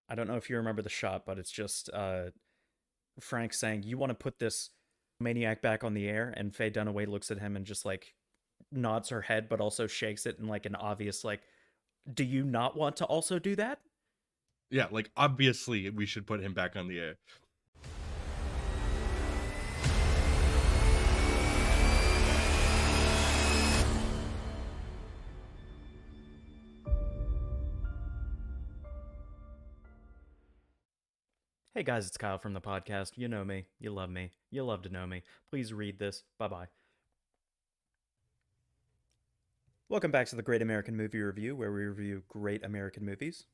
I don't know if you remember the shot, but it's just Frank saying, "You want to put this maniac back on the air?" And Faye Dunaway looks at him and just like nods her head, but also shakes it in like an obvious like, "Do you not want to also do that?" Yeah, like obviously we should put him back on the air. Hey guys, it's Kyle from the podcast. You know me, you love me, you love to know me. Please read this. Bye bye. Welcome back to the Great American Movie Review, where we review great American movies.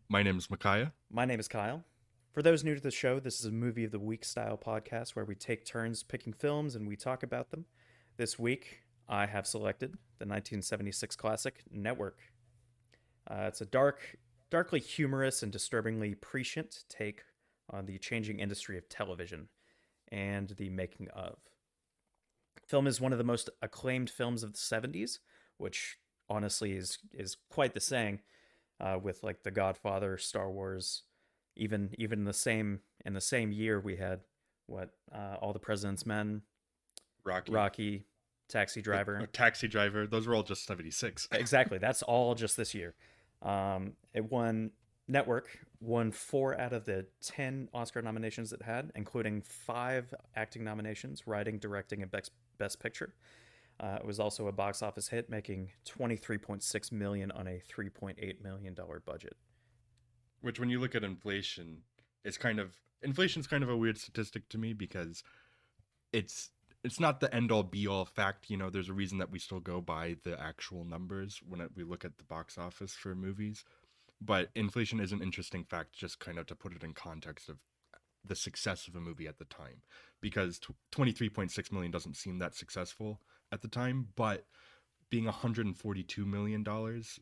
My name is Micaiah. My name is Kyle. For those new to the show, this is a movie of the week style podcast where we take turns picking films and we talk about them. This week, I have selected the 1976 classic Network. It's a darkly humorous and disturbingly prescient take on the changing industry of television and the making of. Film is one of the most acclaimed films of the 70s, which honestly is quite the saying, with like The Godfather, Star Wars, even in the same year we had what All the President's Men, Rocky, Rocky, Taxi Driver. Taxi Driver. Those were all just 76. Exactly, that's all just this year. It won Network won 4 out of the 10 Oscar nominations it had, including 5 acting nominations, writing, directing, and best picture. It was also a box office hit, making 23.6 million on a 3.8 million dollar budget. Which, when you look at inflation, inflation's kind of a weird statistic to me because it's it's not the end all be all fact. There's a reason that we still go by the actual numbers when we look at the box office for movies. But inflation is an interesting fact, just kind of to put it in context of the success of a movie at the time, because 23.6 million doesn't seem that successful at the time, but being 142 million dollars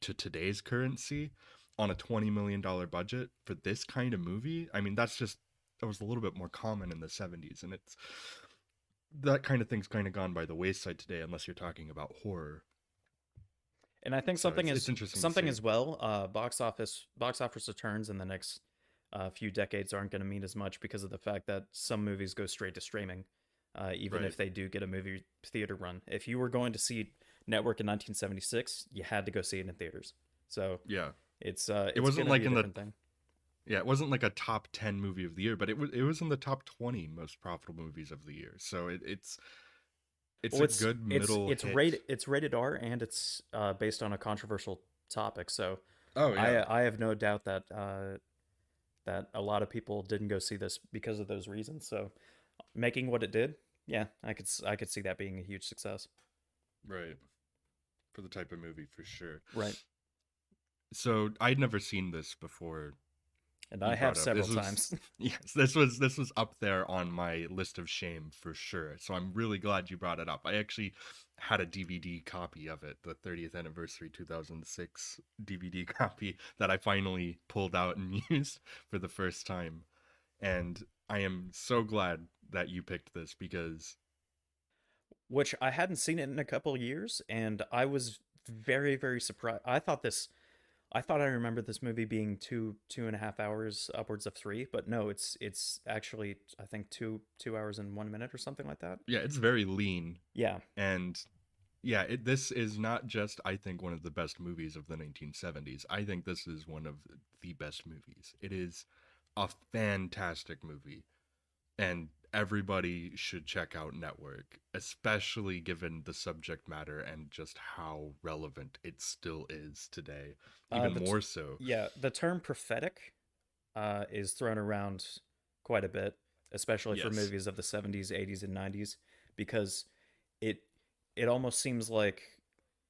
to today's currency on a 20 million dollar budget for this kind of movie, I mean, that was a little bit more common in the 70s, and it's that kind of thing's kind of gone by the wayside today unless you're talking about horror. And I think So it's interesting to something see. as well. Box office returns in the next few decades aren't going to mean as much because of the fact that some movies go straight to streaming, even Right. if they do get a movie theater run. If you were going to see Network in 1976, you had to go see it in theaters. So Yeah. It it's wasn't going to like be a in the different thing. Yeah, it wasn't like a top 10 movie of the year, but it was in the top 20 most profitable movies of the year. So it's Well, a good middle hit. it's rated R and it's based on a controversial topic. So Oh yeah. I have no doubt that that a lot of people didn't go see this because of those reasons. So making what it did, yeah, I could see that being a huge success. Right. For the type of movie for sure. Right. So I'd never seen this before And I you have brought up. several This was times. yes, this was up there on my list of shame for sure. So I'm really glad you brought it up. I actually had a DVD copy of it, the 30th anniversary 2006 DVD copy that I finally pulled out and used for the first time. And I am so glad that you picked this because Which I hadn't seen it in a couple of years, and I was very surprised. I thought I remembered this movie being 2.5 hours, upwards of 3, but no, it's actually I think 2 hours and 1 minute or something like that. yeah, it's very lean. Yeah, And yeah, this is not just, I think, one of the best movies of the 1970s. I think this is one of the best movies. It is a fantastic movie, and everybody should check out Network, especially given the subject matter and just how relevant it still is today, uh, even the t- more so. yeah the term prophetic is thrown around quite a bit, especially for Yes. movies of the 70s, 80s, and 90s, because it it almost seems like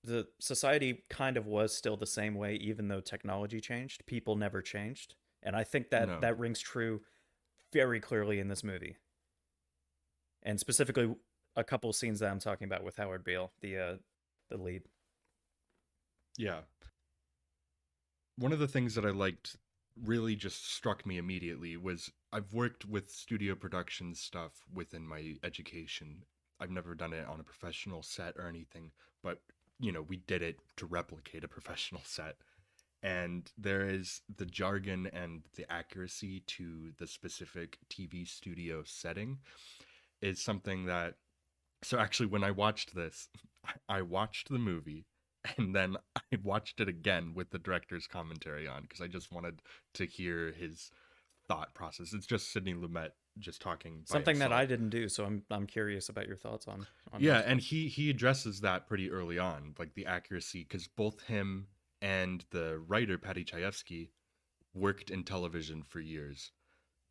the society kind of was still the same way, even though technology changed. People never changed, and I think that No. that rings true very clearly in this movie, and specifically a couple of scenes that I'm talking about with Howard Beale, the lead. Yeah. One of the things that I liked really just struck me immediately was I've worked with studio production stuff within my education. I've never done it on a professional set or anything, but we did it to replicate a professional set. and there is the jargon and the accuracy to the specific TV studio setting is something that. So actually, when I watched this, I watched the movie and then I watched it again with the director's commentary on because I just wanted to hear his thought process. It's just Sidney Lumet just talking by Something that himself. I didn't do, so I'm curious about your thoughts on Yeah, this. and he addresses that pretty early on, like the accuracy, because both him and the writer Paddy Chayefsky worked in television for years,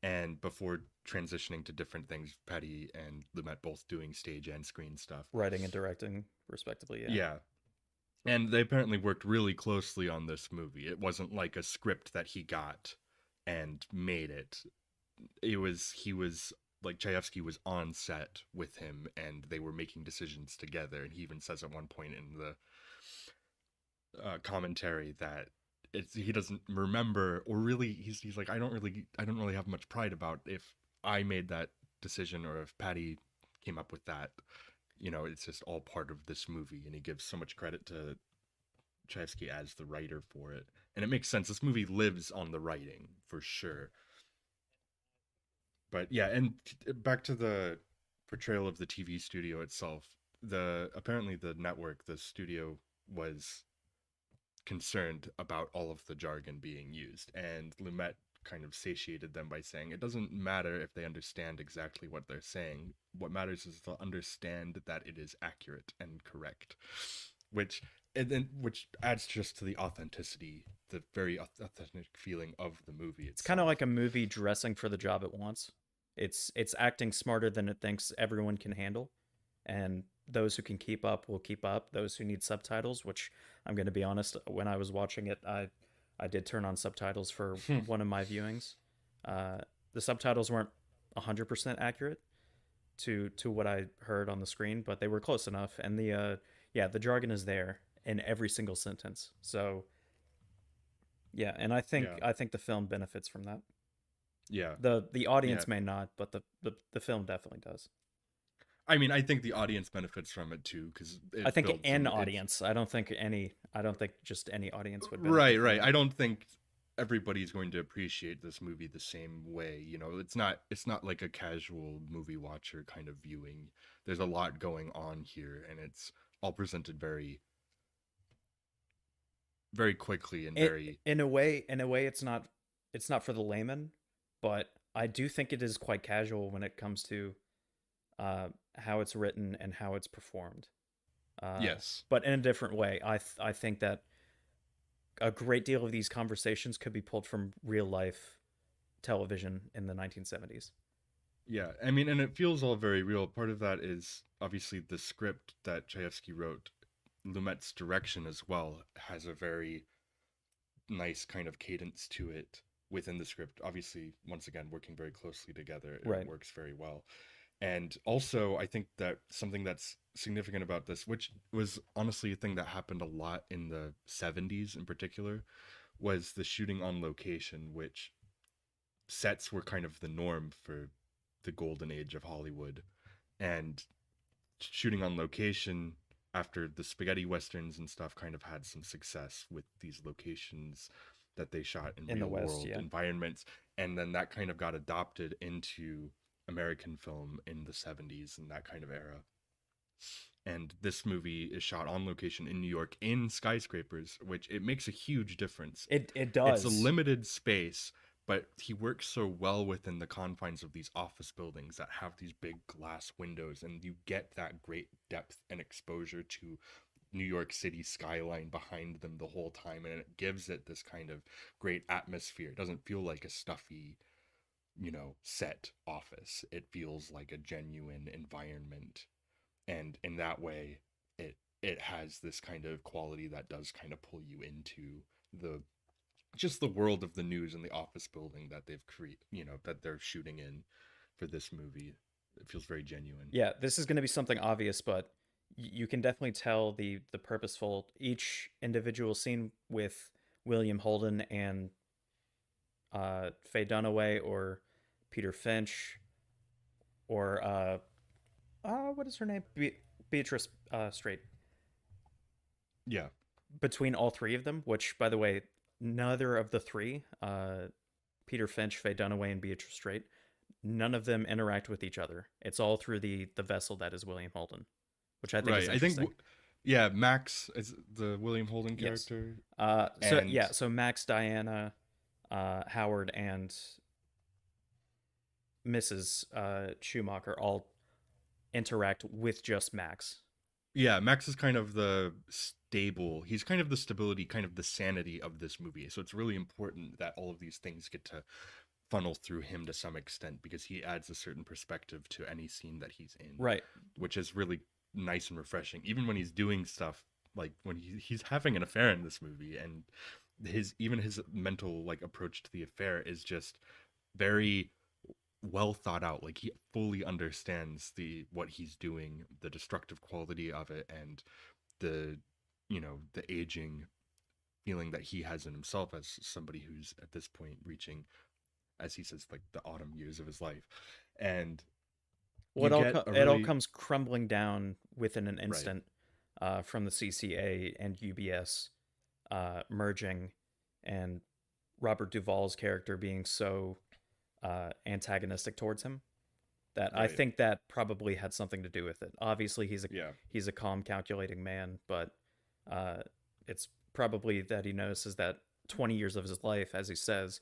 and before transitioning to different things, Paddy and Lumet both doing stage and screen stuff. Writing and directing, respectively. Yeah. Yeah, and they apparently worked really closely on this movie. It wasn't like a script that he got and made it. He was like Chayefsky was on set with him and they were making decisions together. And he even says at one point in the commentary that he doesn't remember, or really he's like, I don't really have much pride about if I made that decision or if Paddy came up with that. It's just all part of this movie, and he gives so much credit to Chayefsky as the writer for it. And it makes sense. This movie lives on the writing for sure. But yeah, and back to the portrayal of the TV studio itself. Apparently the network, the studio was concerned about all of the jargon being used, and Lumet kind of satiated them by saying it doesn't matter if they understand exactly what they're saying. What matters is to understand that it is accurate and correct, which which adds just to the authenticity, the very authentic feeling of the movie It's kind of itself. like a movie dressing for the job it wants. It's acting smarter than it thinks everyone can handle, and those who can keep up will keep up. Those who need subtitles, which I'm going to be honest, when I was watching it, I did turn on subtitles for one of my viewings. Uh, the subtitles weren't 100% accurate to what I heard on the screen, but they were close enough. And the jargon is there in every single sentence. So yeah, and Yeah, I think the film benefits from that. yeah, The yeah. audience may not, but the film definitely does. I mean, I think the audience benefits from it too because I it think builds an some. It's audience. I don't think just any audience would benefit right, from right. that. I don't think everybody's going to appreciate this movie the same way. It's not like a casual movie watcher kind of viewing. There's a lot going on here, and it's all presented very, very quickly and It very. in a way it's not for the layman, but I do think it is quite casual when it comes to how it's written and how it's performed. Uh, Yes. but in a different way. I think that a great deal of these conversations could be pulled from real life television in the 1970s. Yeah, I mean, and it feels all very real. Part of that is obviously the script that Chayefsky wrote. Lumet's direction as well has a very nice kind of cadence to it within the script. Obviously, once again, working very closely together, it Right. works very well. And also, I think that something that's significant about this, which was honestly a thing that happened a lot in the 70s in particular, was the shooting on location, which sets were kind of the norm for the golden age of Hollywood. And shooting on location after the spaghetti westerns and stuff kind of had some success with these locations that they shot in In the real West, world yeah. environments, and then that kind of got adopted into American film in the 70s and that kind of era. And this movie is shot on location in New York in skyscrapers, which it makes a huge difference. It It's a does. limited space, but he works so well within the confines of these office buildings that have these big glass windows, and you get that great depth and exposure to New York City skyline behind them the whole time, and it gives it this kind of great atmosphere. It doesn't feel like a stuffy, set office. It feels like a genuine environment, and in that way, it has this kind of quality that does kind of pull you into the just the world of the news and the office building that they've created, that they're shooting in for this movie. It feels very genuine. Yeah, this is going to be something obvious, but you can definitely tell the purposeful each individual scene with William Holden and Faye Dunaway or Peter Finch or what is her name? Beatrice Straight. Yeah. Between all three of them, which by the way, neither of the three, Peter Finch, Faye Dunaway, and Beatrice Straight, none of them interact with each other. It's all through the vessel that is William Holden, which I think is Right. I think interesting. yeah, Max is the William Holden Yes. character, So and yeah, so Max, Diana, Howard, and Mrs. Schumacher all interact with just Max. yeah, Max is kind of the stable. He's kind of the stability, kind of the sanity of this movie. So it's really important that all of these things get to funnel through him to some extent because he adds a certain perspective to any scene that he's in, Right. which is really nice and refreshing. Even when he's doing stuff like when he's having an affair in this movie, and his mental like approach to the affair is just very well thought out. Like he fully understands the what he's doing, the destructive quality of it, and the the aging feeling that he has in himself as somebody who's at this point reaching, as he says, like the autumn years of his life. And Well, you get a it all really comes crumbling down within an right. instant, from the CCA and UBS merging, and Robert Duvall's character being so antagonistic towards him that I Right. think that probably had something to do with it. Obviously, Yeah. he's a calm, calculating man, but uh, it's probably that he notices that 20 years of his life, as he says,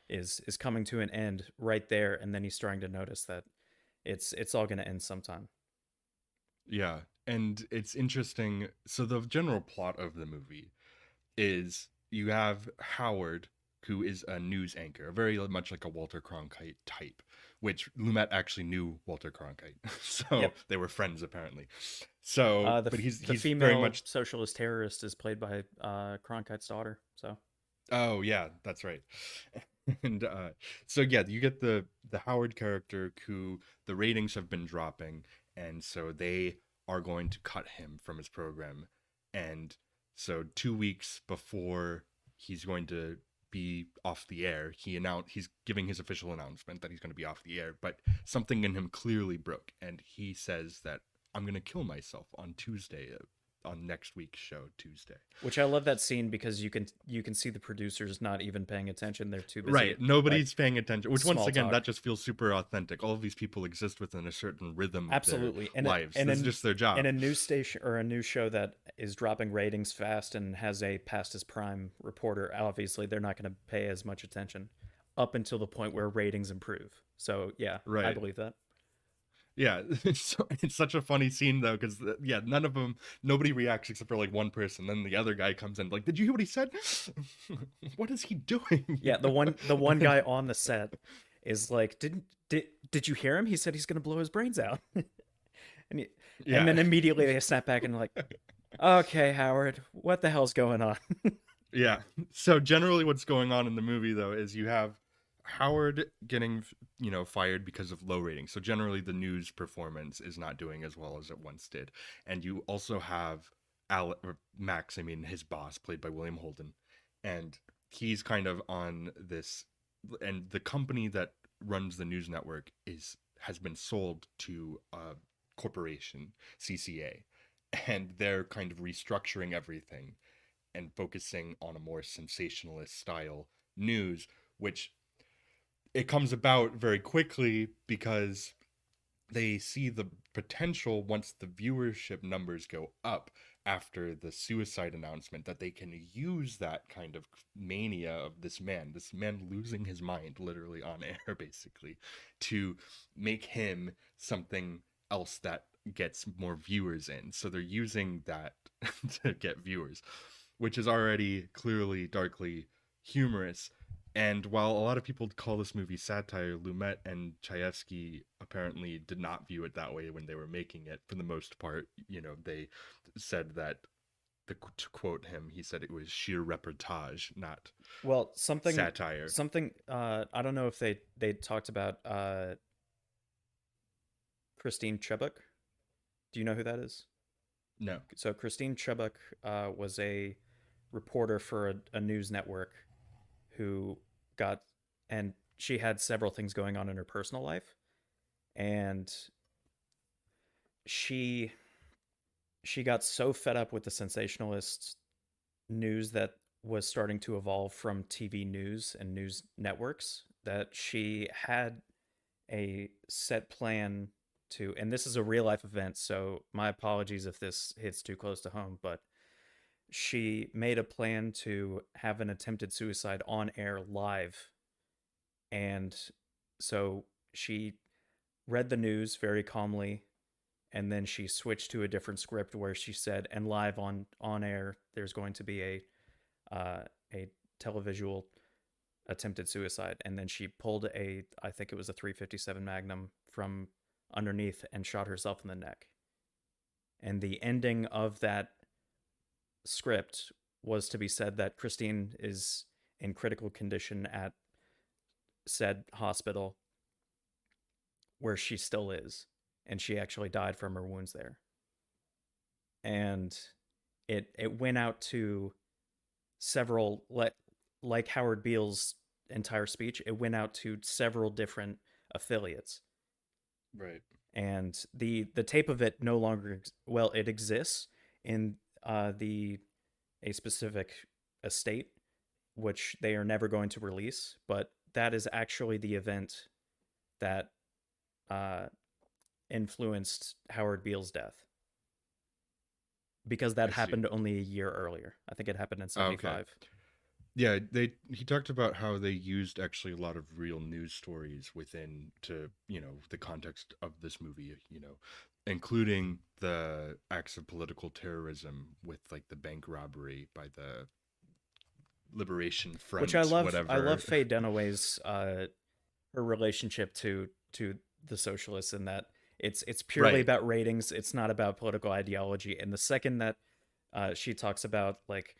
is coming to an end right there, and then he's starting to notice that it's all going to end sometime. Yeah. And it's interesting. So the general plot of the movie is you have Howard, who is a news anchor, very much like a Walter Cronkite type, which Lumet actually knew Walter Cronkite. So Yep. they were friends apparently. So, The but the he's very female much socialist terrorist is played by Cronkite's daughter. So oh yeah, that's right. And so yeah, you get the Howard character who the ratings have been dropping, and so they are going to cut him from his program. And so 2 weeks before he's going to be off the air, he's giving his official announcement that he's going to be off the air, but something in him clearly broke, and he says that I'm going to kill myself on Tuesday, on next week's show, Tuesday. which I love that scene because you can see the producers not even paying attention. They're too busy Right. at, like, Nobody's paying attention, which once small again, talk. that just feels super authentic. All of these people exist within a certain rhythm of their Absolutely. And lives. This is just their in job. a news station or a news show that is dropping ratings fast and has a past his prime reporter, obviously they're not going to pay as much attention up until the point where ratings improve. So yeah, I Right. believe that. Yeah. It's such a funny scene though, because yeah, nobody reacts except for like one person. Then the other guy comes in, like, did you hear what he said? What is he doing? Yeah, the one guy on the set is like, did you hear him? He said he's going to blow his brains out. and and Yeah. then immediately they snap back and like, okay, Howard, what the hell's going on? Yeah. So generally what's going on in the movie though is you have Howard getting, fired because of low ratings. So generally the news performance is not doing as well as it once did. And you also have Max, I mean his boss played by William Holden, and he's kind of on this, and the company that runs the news network has been sold to a corporation, CCA, and they're kind of restructuring everything and focusing on a more sensationalist style news, which it comes about very quickly because they see the potential once the viewership numbers go up after the suicide announcement that they can use that kind of mania of this man losing his mind literally on air basically, to make him something else that gets more viewers in. So they're using that to get viewers, which is already clearly darkly humorous. And while a lot of people call this movie satire, Lumet and Chayefsky apparently did not view it that way when they were making it. For the most part, they said that, to quote him, he said it was sheer reportage, not Well, satire. something I don't know if they talked about Christine Chubbuck. Do you know who that is? No. So Christine Chubbuck was a reporter for a news network who got, and she had several things going on in her personal life, and she got so fed up with the sensationalist news that was starting to evolve from TV news and news networks, that she had a set plan to, and this is a real life event, so my apologies if this hits too close to home, but she made a plan to have an attempted suicide on air live. And so she read the news very calmly, and then she switched to a different script where she said, and live on air there's going to be a televisual attempted suicide. And then she pulled a, I think it was a 357 Magnum from underneath and shot herself in the neck. And the ending of that script was to be said that Christine is in critical condition at said hospital, where she still is, and she actually died from her wounds there. And it went out to several, like Howard Beale's entire speech, it went out to several different affiliates. Right. And the tape of it no longer, well, it exists in a specific estate, which they are never going to release, but that is actually the event that influenced Howard Beale's death, because that happened only a year earlier. I think it happened in 75. Okay. Yeah, he talked about how they used actually a lot of real news stories within to, the context of this movie, including the acts of political terrorism with like the bank robbery by the Liberation Front, which I love. whatever. I love Faye Dunaway's her relationship to the socialists, in that it's purely Right. about ratings. It's not about political ideology. And the second that she talks about, like,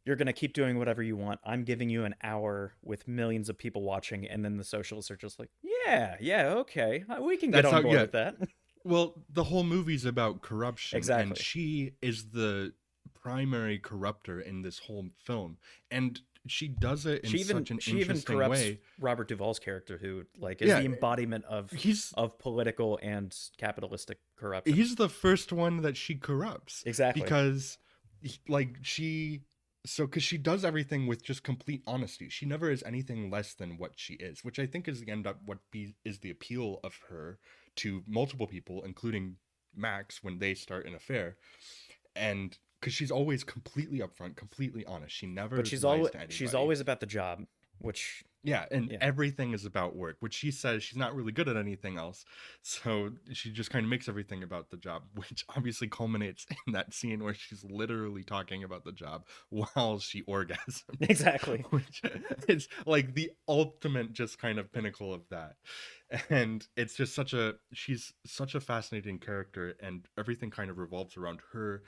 you're going to keep doing whatever you want, I'm giving you an hour with millions of people watching, and then the socialists are just like, yeah, okay, we can get on board with that. Well, the whole movie's about corruption. Exactly. And she is the primary corrupter in this whole film. And she does it in such an interesting way. Robert Duvall's character, who like is Yeah, the embodiment of political and capitalistic corruption. He's the first one that she corrupts. Exactly. Because because she does everything with just complete honesty. She never is anything less than what she is, which I think is the end up is the appeal of her to multiple people, including Max, when they start an affair. And because she's always completely upfront, completely honest. She never But she's always about the job, which everything is about work, which she says she's not really good at anything else. So she just kind of makes everything about the job, which obviously culminates in that scene where she's literally talking about the job while she orgasms. Exactly. Which is like the ultimate just kind of pinnacle of that. And it's just she's such a fascinating character, and everything kind of revolves around her.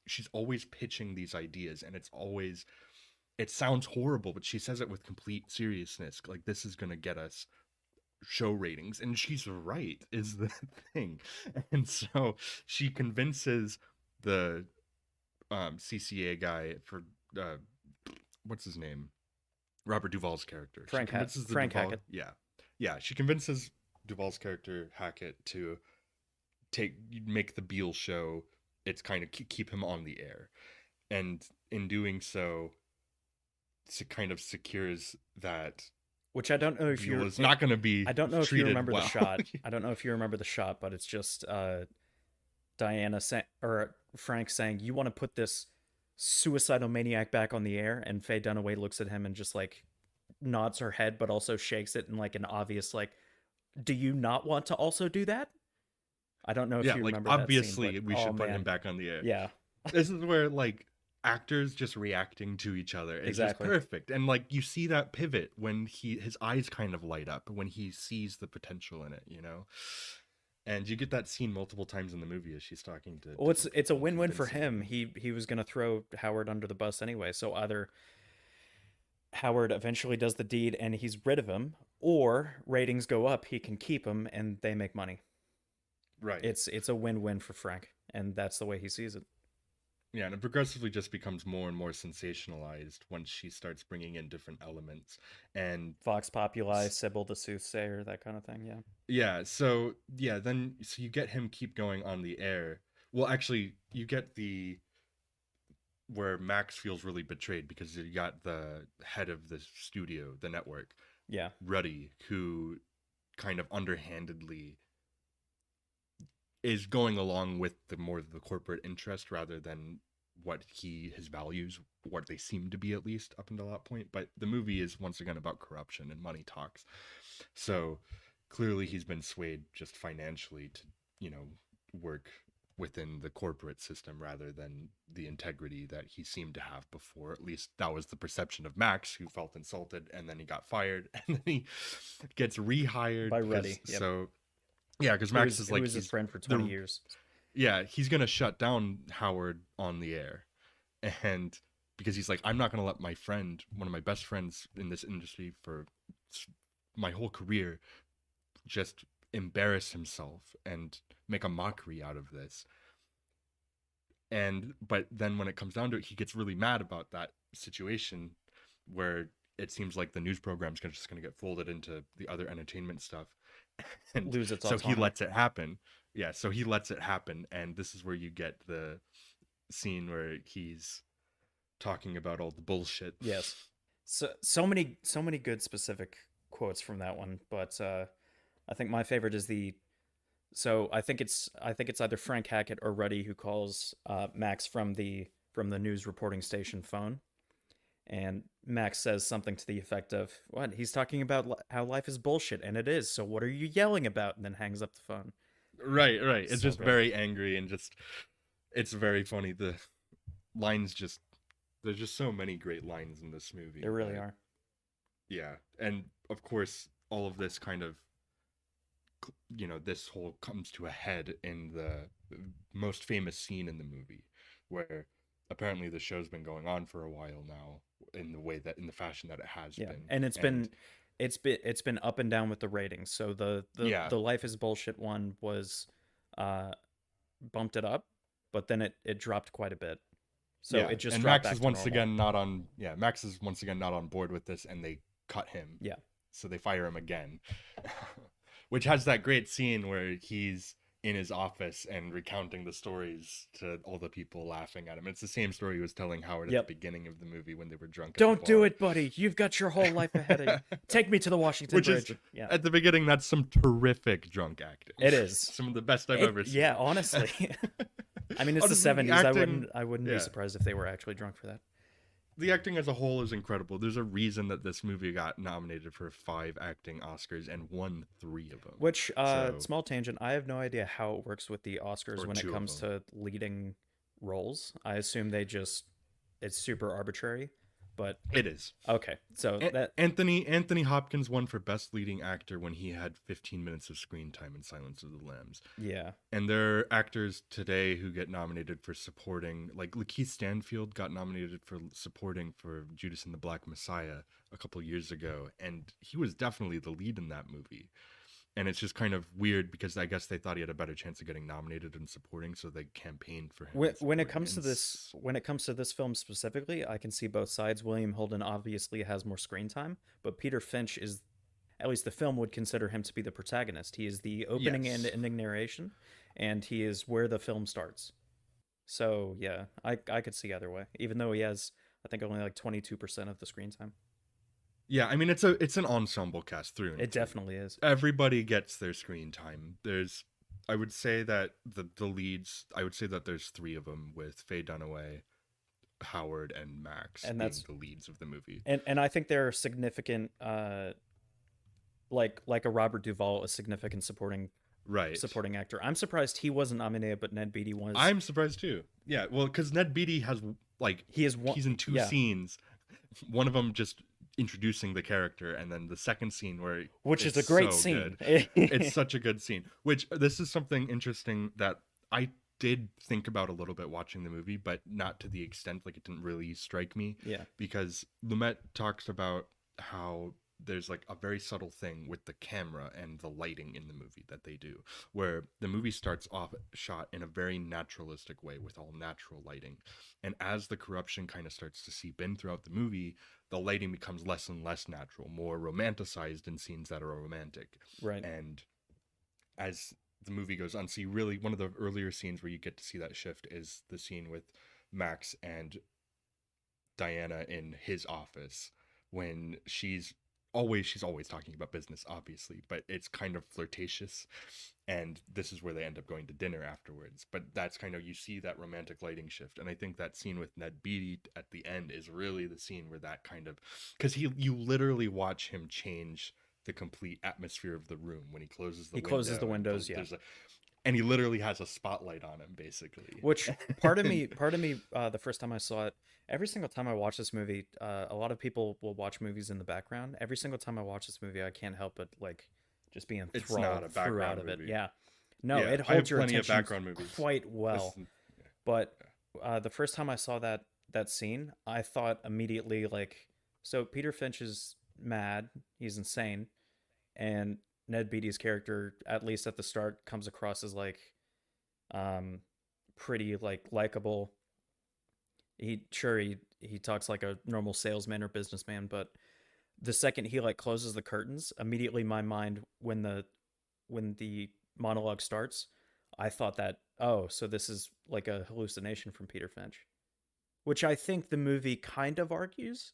She's always pitching these ideas, and it sounds horrible, but she says it with complete seriousness. Like, this is going to get us show ratings. And she's right, is the thing. And so she convinces the CCA guy for, what's his name? Robert Duvall's character. Frank Hackett. Yeah. Yeah. She convinces Duvall's character, Hackett, to make the Beale show. It's kind of keep him on the air. And in doing so, it kind of secures that, which I don't know if you're not going to be. I don't know if you remember well. the shot. I don't know if you remember the shot, but it's just Diana or Frank saying, "You want to put this suicidal maniac back on the air?" And Faye Dunaway looks at him and just like nods her head, but also shakes it in like an obvious like, "Do you not want to also do that?" I don't know if you remember. Obviously, that scene, we should put him back on the air. Yeah, this is where like actors just reacting to each other is just perfect. And like you see that pivot when his eyes kind of light up when he sees the potential in it, and you get that scene multiple times in the movie as she's talking to. Well, it's a win-win for him. He was going to throw Howard under the bus anyway, so either Howard eventually does the deed and he's rid of him, or ratings go up, he can keep him, and they make money. Right. It's a win-win for Frank, and that's the way he sees it. Yeah, and it progressively just becomes more and more sensationalized once she starts bringing in different elements. And Vox Populi, Sybil the Soothsayer, that kind of thing, yeah. Yeah, so you get him keep going on the air. Well, actually, you get the where Max feels really betrayed because you got the head of the studio, the network, Yeah. Ruddy, who kind of underhandedly is going along with the corporate interest rather than what his values, what they seem to be, at least up until that point. But the movie is once again about corruption and money talks. So clearly he's been swayed just financially to, work within the corporate system rather than the integrity that he seemed to have before. At least that was the perception of Max, who felt insulted, and then he got fired, and then he gets rehired By Ruddy. Yep. So yeah, because Max is like, he was his friend for 20 years. Yeah, he's gonna shut down Howard on the air, and because he's like, I'm not gonna let my friend, one of my best friends in this industry for my whole career, just embarrass himself and make a mockery out of this. But then when it comes down to it, he gets really mad about that situation where it seems like the news program's just gonna get folded into the other entertainment stuff, and lose its so autonomy. he lets it happen. Yeah, so he lets it happen, and this is where you get the scene where he's talking about all the bullshit. Yes. So many good specific quotes from that one, but I think my favorite is I think it's either Frank Hackett or Ruddy who calls Max from the news reporting station phone, and Max says something to the effect of, "What? He's talking about how life is bullshit, and it is. So what are you yelling about?" And then hangs up the phone. Right. It's So just good. very angry and it's very funny. The lines there's just so many great lines in this movie. There really are. Yeah, and of course, all of this kind of, this whole comes to a head in the most famous scene in the movie, where apparently the show's been going on for a while now in the fashion that it has been. And it's been up and down with the ratings. So the Life is Bullshit one was bumped it up, but then it dropped quite a bit. So it just dropped back to normal. Max is once again not on board with this, and they cut him. Yeah. So they fire him again. Which has that great scene where he's in his office and recounting the stories to all the people laughing at him. It's the same story he was telling Howard at the beginning of the movie when they were drunk. Don't do it, buddy. You've got your whole life ahead of you. Take me to the Washington Bridge. At the beginning, that's some terrific drunk acting. It is. Some of the best I've ever seen. Yeah, honestly. I mean, it's the 70s. I wouldn't be surprised if they were actually drunk for that. The acting as a whole is incredible. There's a reason that this movie got nominated for 5 acting Oscars and won 3 of them. Which, small tangent, I have no idea how it works with the Oscars when it comes to leading roles. I assume it's super arbitrary, but it is. Okay, so Anthony Hopkins won for Best Leading Actor when he had 15 minutes of screen time in Silence of the Lambs. Yeah. And there are actors today who get nominated for supporting, like Lakeith Stanfield got nominated for supporting for Judas and the Black Messiah a couple years ago, and he was definitely the lead in that movie. And it's just kind of weird because I guess they thought he had a better chance of getting nominated and supporting, so they campaigned for him. When it comes to this film specifically, I can see both sides. William Holden obviously has more screen time, but Peter Finch is, at least the film would consider him to be the protagonist. He is the opening and ending narration, and he is where the film starts. So yeah, I could see either way, even though he has, I think, only like 22% of the screen time. Yeah, I mean, it's an ensemble cast through and It definitely is. Everybody gets their screen time. I would say that the leads, I would say that there's 3 of them, with Faye Dunaway, Howard, and Max, and that's the leads of the movie. And I think they're significant, like a Robert Duvall, a significant supporting actor. I'm surprised he wasn't nominated, but Ned Beatty was. I'm surprised too. Yeah, well, because Ned Beatty has he's in 2 scenes. One of them just introducing the character, and then the second scene which is a great scene. It's such a good scene. Which, this is something interesting that I did think about a little bit watching the movie, but not to the extent, it didn't really strike me. Yeah. Because Lumet talks about how there's a very subtle thing with the camera and the lighting in the movie that they do, where the movie starts off shot in a very naturalistic way with all natural lighting, and as the corruption kind of starts to seep in throughout the movie, the lighting becomes less and less natural, more romanticized in scenes that are romantic. Right. And as the movie goes on, see, really one of the earlier scenes where you get to see that shift is the scene with Max and Diana in his office when she's always talking about business, obviously, but it's kind of flirtatious, and this is where they end up going to dinner afterwards. But that's kind of, you see that romantic lighting shift, and I think that scene with Ned Beatty at the end is really the scene where that kind of, because you literally watch him change the complete atmosphere of the room when he closes the He closes the and windows, yeah. and he literally has a spotlight on him, basically. Which part of me, the first time I saw it, every single time I watch this movie, a lot of people will watch movies in the background. Every single time I watch this movie, I can't help but like just be It's not a enthralled throughout background of it. movie. Yeah, no, Yeah, it I have holds your plenty of attention background movies. quite well. This- But the first time I saw that scene, I thought immediately like, so Peter Finch is mad, he's insane, and Ned Beatty's character, at least at the start, comes across as like pretty like likable. He talks like a normal salesman or businessman, but the second he like closes the curtains, immediately my mind, when the monologue starts, I thought that, oh, so this is like a hallucination from Peter Finch, which I think the movie kind of argues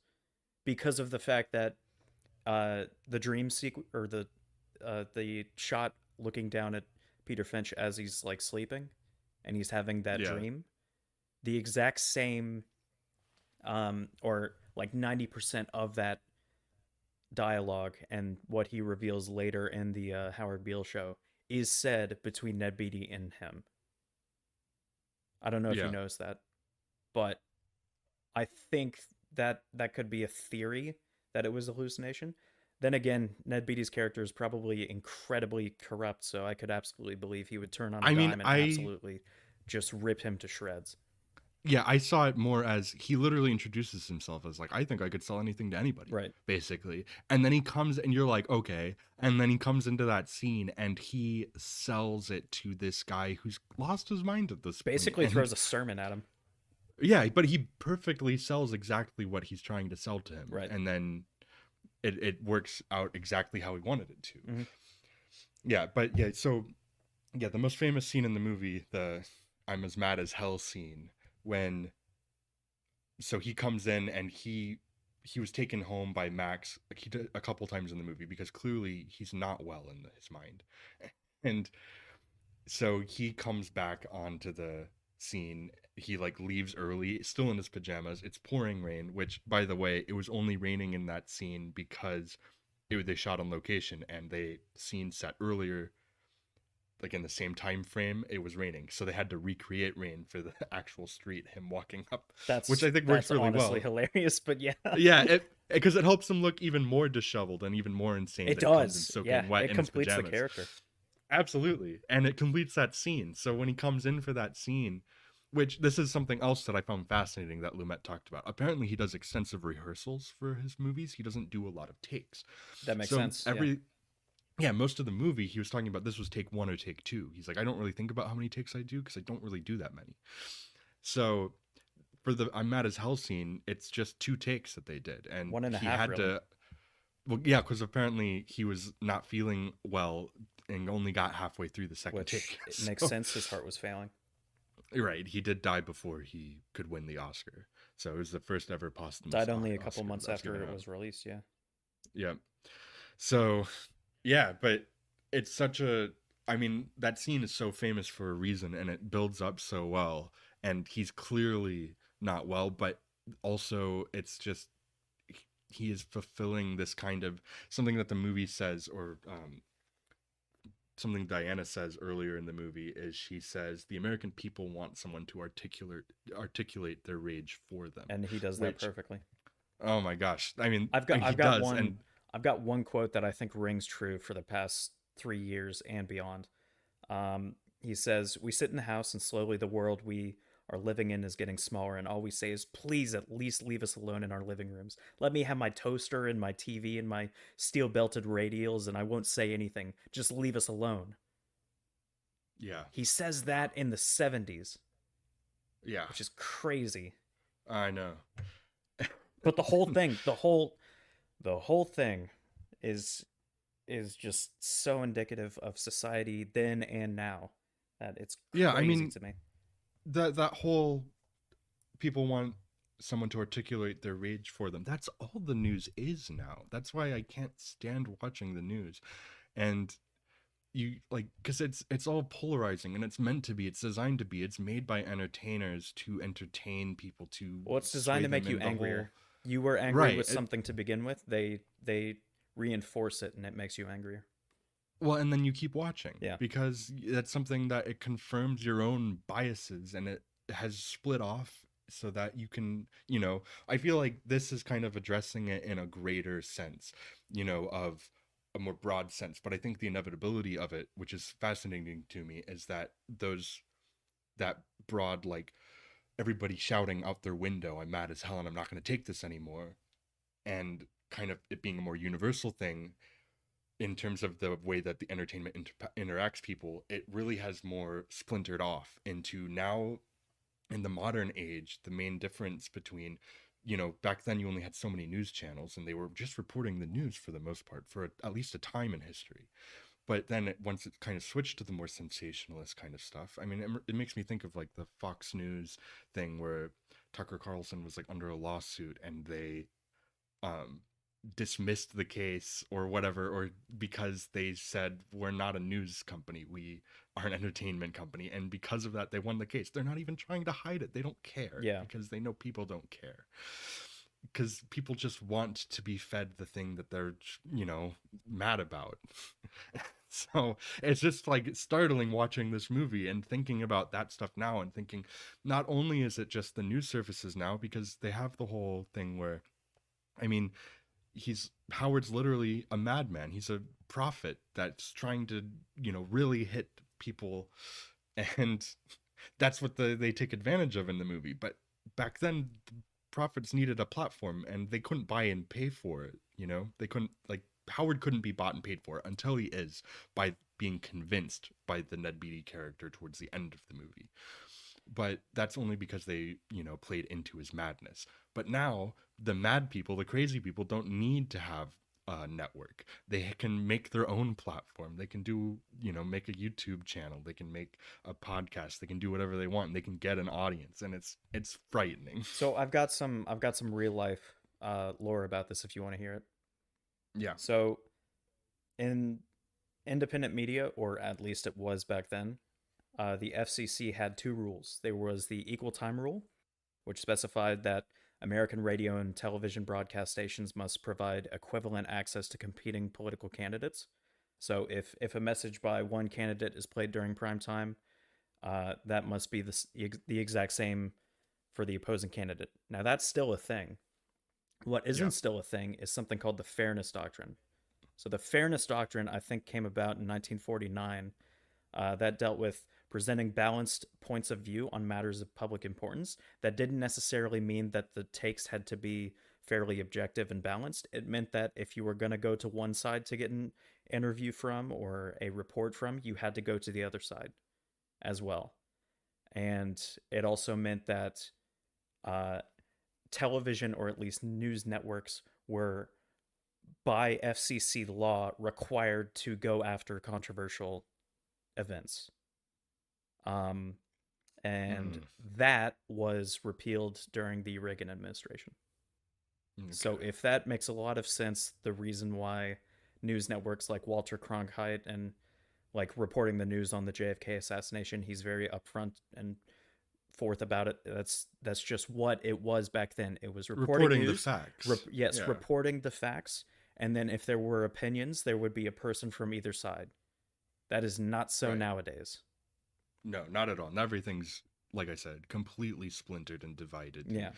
because of the fact that the dream sequence, or the shot looking down at Peter Finch as he's like sleeping and he's having that Yeah. dream, the exact same or like 90% of that dialogue and what he reveals later in the Howard Beale show is said between Ned Beatty and him. I don't know if Yeah. you noticed that, but I think that could be a theory that it was a hallucination. Then again, Ned Beatty's character is probably incredibly corrupt, so I could absolutely believe he would turn on a I mean, dime and absolutely just rip him to shreds. Yeah, I saw it more as he literally introduces himself as like, I think I could sell anything to anybody, Right. basically. And then he comes and you're like, okay. And then he comes into that scene and he sells it to this guy who's lost his mind at this point. Basically And throws a sermon at him. yeah, but he perfectly sells exactly what he's trying to sell to him. Right. And then it works out exactly how he wanted it to. Mhm. Yeah, but yeah, so yeah, the most famous scene in the movie, the I'm as mad as hell scene, when so he comes in and he was taken home by Max like he did a couple times in the movie because clearly he's not well in his mind. And so he comes back onto the scene. He like leaves early, still in his pajamas. It's pouring rain, which by the way, it was only raining in that scene because they shot on location and they scene set earlier, like in the same time frame, it was raining, so they had to recreate rain for the actual street, him walking up. Which I think works really honestly well. hilarious, but yeah. Yeah, because it helps him look even more disheveled and even more insane. It that he comes in does. soaking Yeah, wet it in his completes the pajamas. character. Absolutely, and it completes that scene. So when he comes in for that scene, which this is something else that I found fascinating that Lumet talked about. Apparently, he does extensive rehearsals for his movies. He doesn't do a lot of takes. That makes So sense. yeah, most of the movie he was talking about this was take 1 or take 2. He's like, I don't really think about how many takes I do because I don't really do that many. So for the I'm mad as hell scene, it's just 2 takes that they did, and 1.5, he had really. to. Well, yeah, because apparently he was not feeling well and only got halfway through the second Which take. it makes So- sense. His heart was failing. Right, he did die before he could win the Oscar, so it was the first ever posthumous. Died only a Oscar couple months that's after given it out. was released. Yeah. Yeah. So, yeah, but it's such a. I mean, that scene is so famous for a reason, and it builds up so well. And he's clearly not well, but also it's just he is fulfilling this kind of something that the movie says, or something Diana says earlier in the movie is she says the American people want someone to articulate their rage for them. And he does that Which- perfectly. Oh my gosh! I mean, I've got he does, one. and I've got one quote that I think rings true for the past 3 years and beyond. He says, "We sit in the house, and slowly the world we are living in is getting smaller, and all we say is, please at least leave us alone in our living rooms. Let me have my toaster and my TV and my steel-belted radials, and I won't say anything. Just leave us alone." yeah, He says that in the 70s, yeah, which is crazy. I know. But the whole thing, the whole thing is just so indicative of society then and now that it's crazy Yeah, I mean, to me. that whole people want someone to articulate their rage for them. That's all the news is now. That's why I can't stand watching the news. And you like, because it's all polarizing, and it's meant to be, it's designed to be, it's made by entertainers to entertain people, to Well, it's sway designed to them make you in the whole angrier. You were angry right with something to begin with. They reinforce it, and it makes you angrier. well, and then you keep watching Yeah. because that's something that it confirms your own biases, and it has split off so that you can, I feel like this is kind of addressing it in a greater sense, of a more broad sense. But I think the inevitability of it, which is fascinating to me, is that that broad, like, everybody shouting out their window, I'm mad as hell and I'm not going to take this anymore, and kind of it being a more universal thing in terms of the way that the entertainment interacts people. It really has more splintered off into now, in the modern age, the main difference between, back then you only had so many news channels and they were just reporting the news for the most part for at least a time in history. But then once it kind of switched to the more sensationalist kind of stuff, I mean, it makes me think of like the Fox News thing where Tucker Carlson was like under a lawsuit, and they um dismissed the case or whatever, or because they said, we're not a news company, we are an entertainment company, and because of that they won the case. They're not even trying to hide it. They don't care, Yeah. because they know people don't care, because people just want to be fed the thing that they're mad about. So it's just like startling watching this movie and thinking about that stuff now, and thinking, not only is it just the news services now, because they have the whole thing where, I mean, Howard's literally a madman. He's a prophet that's trying to, really hit people, and that's what they take advantage of in the movie. But back then, the prophets needed a platform, and they couldn't buy and pay for it. They couldn't, like, Howard couldn't be bought and paid for until he is, by being convinced by the Ned Beatty character towards the end of the movie. But that's only because they, played into his madness. But now the mad people, the crazy people, don't need to have a network. They can make their own platform. They can do, make a YouTube channel. They can make a podcast. They can do whatever they want. And they can get an audience, and it's frightening. So I've got some real life lore about this if you want to hear it. Yeah. So in independent media, or at least it was back then, the FCC had two rules. There was the equal time rule, which specified that American radio and television broadcast stations must provide equivalent access to competing political candidates. So if a message by one candidate is played during prime time, that must be the exact same for the opposing candidate. Now, that's still a thing. What isn't still a thing is something called the Fairness Doctrine. So the Fairness Doctrine, I think, came about in 1949. That dealt with presenting balanced points of view on matters of public importance. That didn't necessarily mean that the takes had to be fairly objective and balanced. It meant that if you were going to go to one side to get an interview from or a report from, you had to go to the other side as well. And it also meant that television, or at least news networks, were, by FCC law, required to go after controversial events. And that was repealed during the Reagan administration. Okay. So if that makes a lot of sense, the reason why news networks like Walter Cronkite and like reporting the news on the JFK assassination, he's very upfront and forth about it. That's just what it was back then. It was reporting news, the facts. Reporting the facts. And then if there were opinions, there would be a person from either side. That is not so nowadays. No, not at all. Everything's, like I said, completely splintered and divided. Yeah.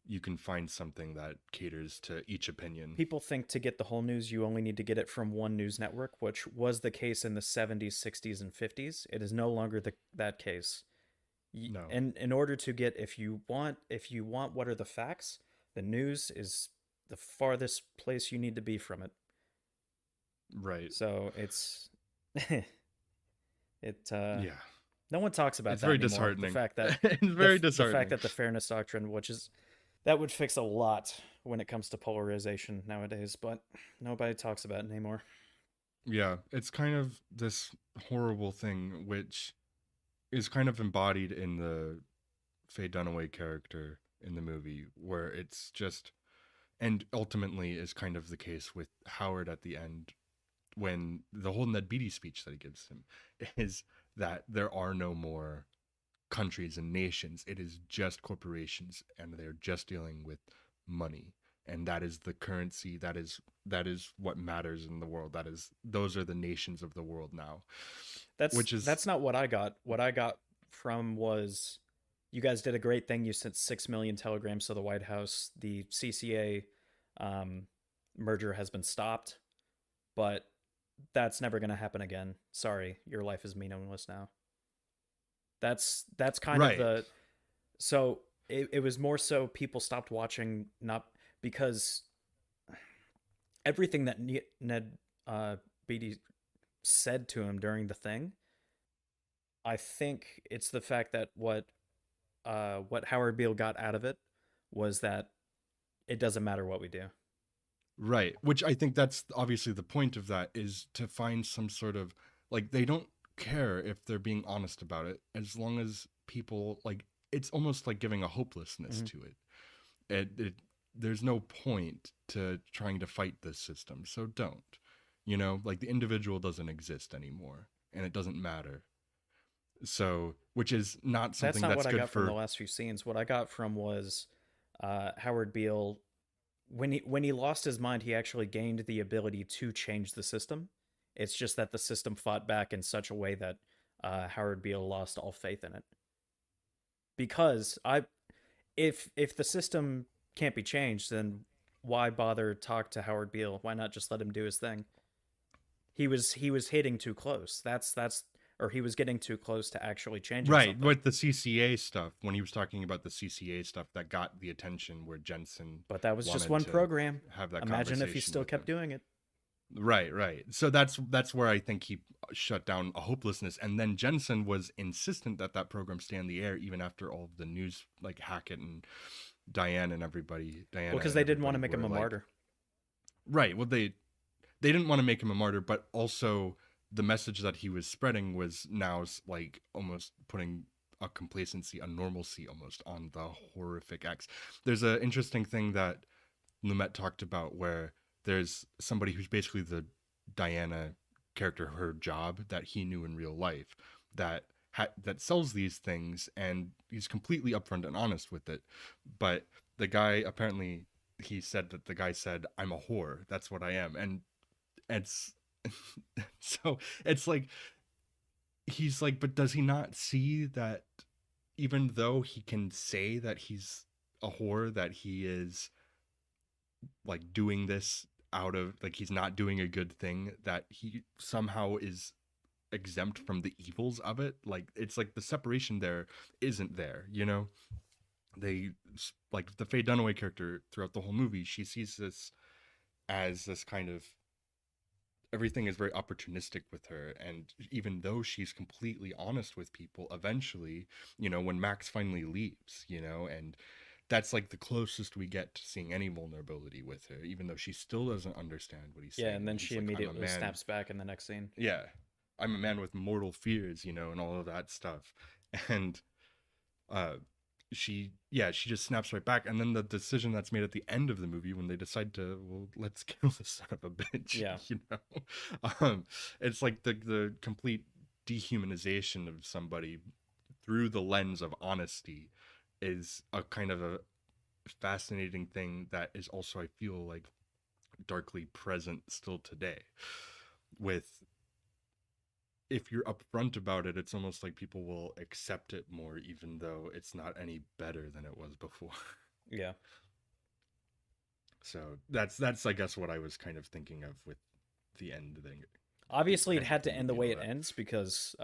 You can find something that caters to each opinion. People think to get the whole news, you only need to get it from one news network, which was the case in the 70s, 60s, and 50s. It is no longer that case. No. And in order to get, if you want what are the facts, the news is the farthest place you need to be from it. Right. So it's yeah. No one talks about it's that very anymore. Disheartening. The fact that it's very disheartening. The fact that the Fairness Doctrine, that would fix a lot when it comes to polarization nowadays, but nobody talks about it anymore. Yeah, it's kind of this horrible thing, which is kind of embodied in the Faye Dunaway character in the movie, where it's just, and ultimately is kind of the case with Howard at the end, when the whole Ned Beatty speech that he gives him is that there are no more countries and nations. It is just corporations, and they're just dealing with money, and that is the currency. That is what matters in the world. Those are the nations of the world now. That's not what I got. What I got from was, you guys did a great thing. You sent 6 million telegrams to the White House. The CCA merger has been stopped, but that's never going to happen again. Sorry, your life is meaningless now. That's kind of Right. the so it was more so people stopped watching, not because everything that Ned Beatty said to him during the thing. I think it's the fact that what Howard Beale got out of it was that it doesn't matter what we do. Right. Which I think that's obviously the point of that, is to find some sort of, like, they don't care if they're being honest about it, as long as people, like, it's almost like giving a hopelessness Mhm. to it. There's no point to trying to fight this system, so don't. Like, the individual doesn't exist anymore, and it doesn't matter. So, which is not That's something not that's what I good got from the for. last few scenes. What I got from was Howard Beale, when he lost his mind, he actually gained the ability to change the system. It's just that the system fought back in such a way that Howard Beale lost all faith in it. Because if the system can't be changed, then why bother talk to Howard Beale? Why not just let him do his thing? He was hitting too close. That's or he was getting too close to actually changing Right, something. with the CCA stuff, when he was talking about the CCA stuff that got the attention, where Jensen But that was just wanted one to program. have that Imagine if he conversation still with kept him. doing it. Right, right. So that's where I think he shut down a hopelessness, and then Jensen was insistent that that program stay in the air even after all of the news, like Hackett and Well, Diana because and they didn't want everybody to make him were a like, martyr. right. Well, they didn't want to make him a martyr, but also the message that he was spreading was now, like, almost putting a complacency, a normalcy almost, on the horrific acts. There's an interesting thing that Lumet talked about, where there's somebody who's basically the Diana character, her job that he knew in real life, that that sells these things, and he's completely upfront and honest with it. But the guy, apparently, he said that the guy said, "I'm a whore. That's what I am," and it's so it's like, he's like, but does he not see that even though he can say that he's a whore, that he is, like, doing this out of, like, he's not doing a good thing, that he somehow is exempt from the evils of it? Like, it's like the separation there isn't there. They, like, the Faye Dunaway character throughout the whole movie, she sees this as this kind of, everything is very opportunistic with her, and even though she's completely honest with people, eventually, when Max finally leaves, and that's like the closest we get to seeing any vulnerability with her, even though she still doesn't understand what he's Yeah, saying, and and then she he's like, I'm a immediately man. snaps back in the next scene. Yeah, I'm a man with mortal fears, and all of that stuff. And uh she just snaps right back, and then the decision that's made at the end of the movie, when they decide to, well, let's kill this son of a bitch. Yeah. um it's like the complete dehumanization of somebody through the lens of honesty is a kind of a fascinating thing that is also, I feel like, darkly present still today. With, if you're upfront about it, it's almost like people will accept it more, even though it's not any better than it was before. Yeah. So that's I guess what I was kind of thinking of with the end thing. Obviously, it End of had the to end the movie and way all it that. ends because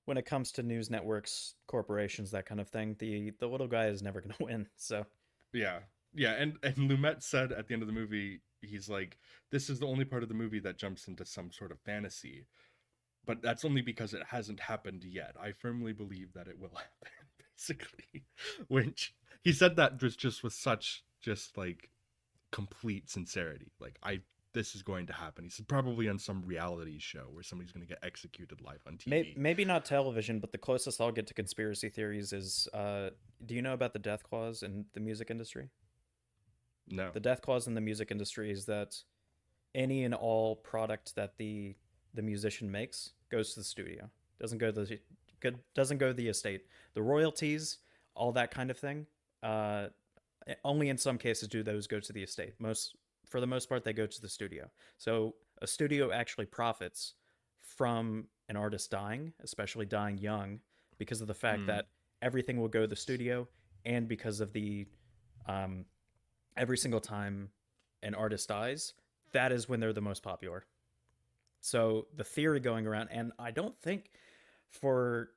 when it comes to news networks, corporations, that kind of thing, the little guy is never going to win. So Yeah, yeah, and Lumet said at the end of the movie, he's like, "This is the only part of the movie that jumps into some sort of fantasy, but that's only because it hasn't happened yet. I firmly believe that it will happen." Basically, which he said that just with such, just like, complete sincerity. Like, I this is going to happen. He's probably on some reality show where somebody's going to get executed live on TV. Maybe not television, but the closest I'll get to conspiracy theories is do you know about the death clause in the music industry? No. The death clause in the music industry is that any and all product that the musician makes goes to the studio. Doesn't go to the estate. The royalties, all that kind of thing. Only in some cases do those go to the estate. For the most part, they go to the studio. So a studio actually profits from an artist dying, especially dying young, because of the fact that everything will go to the studio, and because of the every single time an artist dies, that is when they're the most popular. So the theory going around, and I don't think for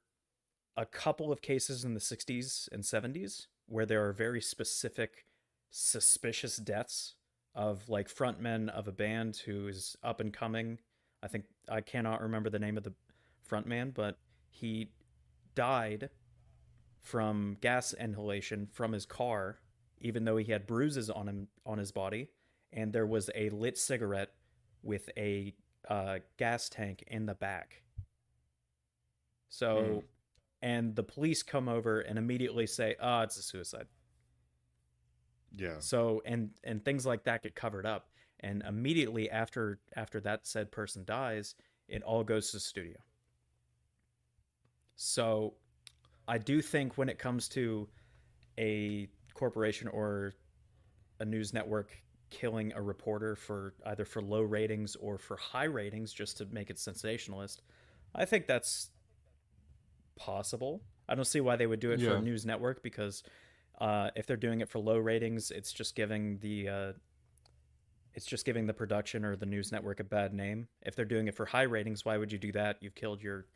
a couple of cases in the 60s and 70s where there are very specific suspicious deaths of like frontmen of a band who is up and coming. I cannot remember the name of the frontman, but he died from gas inhalation from his car, even though he had bruises on his body, and there was a lit cigarette with a gas tank in the back. So, and the police come over and immediately say, "Oh, it's a suicide." Yeah. So, and things like that get covered up, and immediately after that said person dies, it all goes to the studio. So, I do think when it comes to a corporation or a news network killing a reporter for either for low ratings or for high ratings just to make it sensationalist, I think that's possible. I don't see why they would do it for a news network, because if they're doing it for low ratings, it's just giving the production or the news network a bad name. If they're doing it for high ratings, why would you do that? You've killed your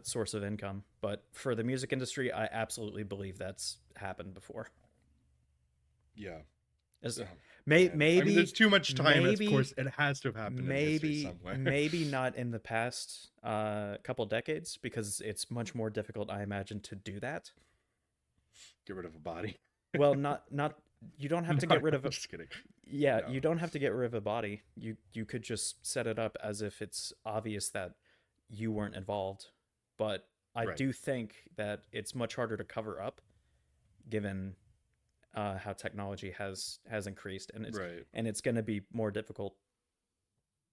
source of income. But for the music industry, I absolutely believe that's happened before. Yeah. Maybe I mean, there's too much time. Of course, it has to have happened. Maybe in somewhere. maybe not in the past couple decades, because it's much more difficult, I imagine, to do that. Get rid of a body. Well, not you don't have to get rid of. Just kidding. Yeah, no. You don't have to get rid of a body. You could just set it up as if it's obvious that you weren't involved. But I do think that it's much harder to cover up, given how technology has increased, and it's going to be more difficult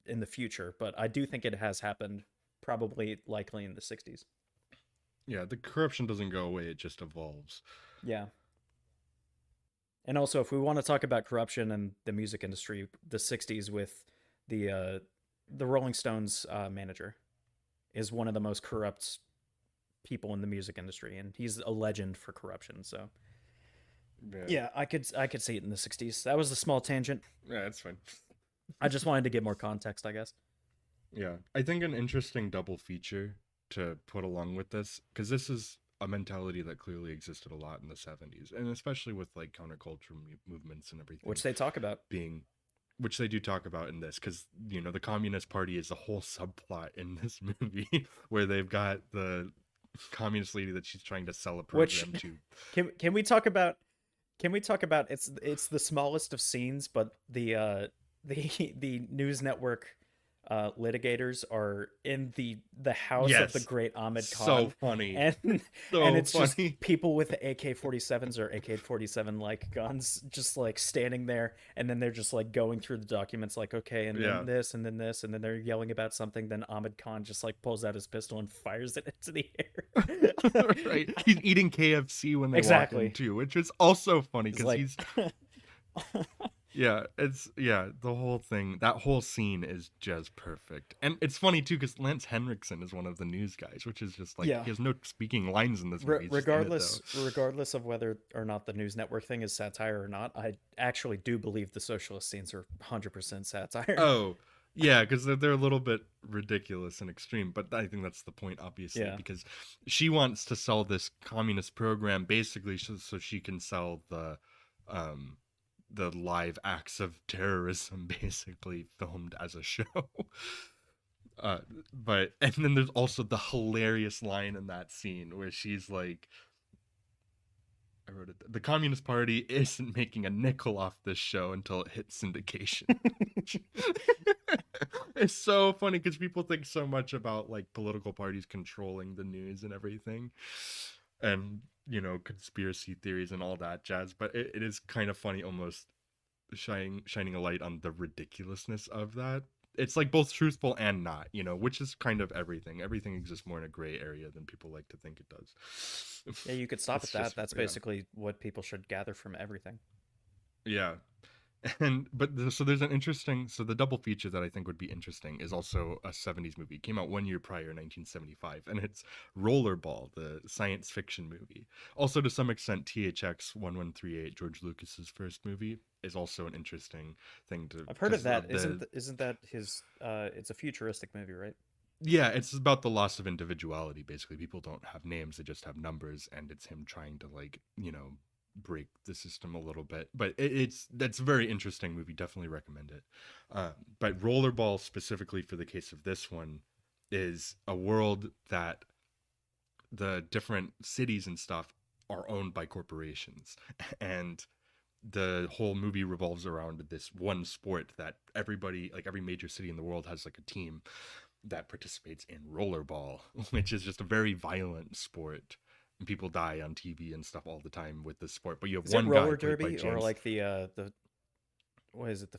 in the future. But I do think it has happened, probably likely in the 60s. Yeah, the corruption doesn't go away, it just evolves. Yeah. And also, if we want to talk about corruption in the music industry, the 60s with the Rolling Stones manager is one of the most corrupt people in the music industry, and he's a legend for corruption. So yeah, I could see it in the 60s. That was a small tangent. Yeah, it's fine. I just wanted to get more context, I guess. Yeah, I think an interesting double feature to put along with this, because this is a mentality that clearly existed a lot in the 70s, and especially with like counterculture movements and everything, which they talk about, which they do talk about in this, because the Communist Party is a whole subplot in this movie where they've got the communist lady that she's trying to sell a program to. Can we talk about it's the smallest of scenes, but the news network litigators are in the house of the great Ahmed Khan. So funny. And it's funny. Just people with AK-47s or AK-47 like guns just like standing there, and then they're just like going through the documents like, okay, and then this, and then this, and then they're yelling about something, then Ahmed Khan just like pulls out his pistol and fires it into the air. Right. He's eating KFC when they walk in too, which is also funny because he's the whole thing, that whole scene is just perfect. And it's funny too because Lance Henriksen is one of the news guys, which is just like he has no speaking lines in this movie. Regardless of whether or not the news network thing is satire or not, I actually do believe the socialist scenes are 100% satire. Oh yeah, because they're a little bit ridiculous and extreme, but I think that's the point, obviously, because she wants to sell this communist program basically so she can sell the live acts of terrorism basically filmed as a show. But then there's also the hilarious line in that scene where she's like, I wrote it. The Communist Party isn't making a nickel off this show until it hits syndication. It's so funny because people think so much about like political parties controlling the news and everything, and conspiracy theories and all that jazz. But it is kind of funny, almost shining a light on the ridiculousness of that. It's like both truthful and not, which is kind of everything. Everything exists more in a gray area than people like to think it does. Yeah, you could stop It's at that. just, That's yeah. basically what people should gather from everything. Yeah. So there's an interesting, so the double feature that I think would be interesting is also a 70s movie. It came out 1 year prior, 1975, and it's Rollerball, the science fiction movie. Also, to some extent, THX 1138, George Lucas's first movie, is also an interesting thing to, I've heard of because that. of the, Isn't that his? It's a futuristic movie, right? yeah, it's about the loss of individuality. Basically, people don't have names; they just have numbers, and it's him trying to break the system a little bit. But that's a very interesting movie. Definitely recommend it. But Rollerball, specifically for the case of this one, is a world that the different cities and stuff are owned by corporations, and the whole movie revolves around this one sport that everybody, like every major city in the world, has like a team that participates in rollerball, which is just a very violent sport. And people die on TV and stuff all the time with this sport. But you have Is it one guy roller played by derby or James. like the what is it?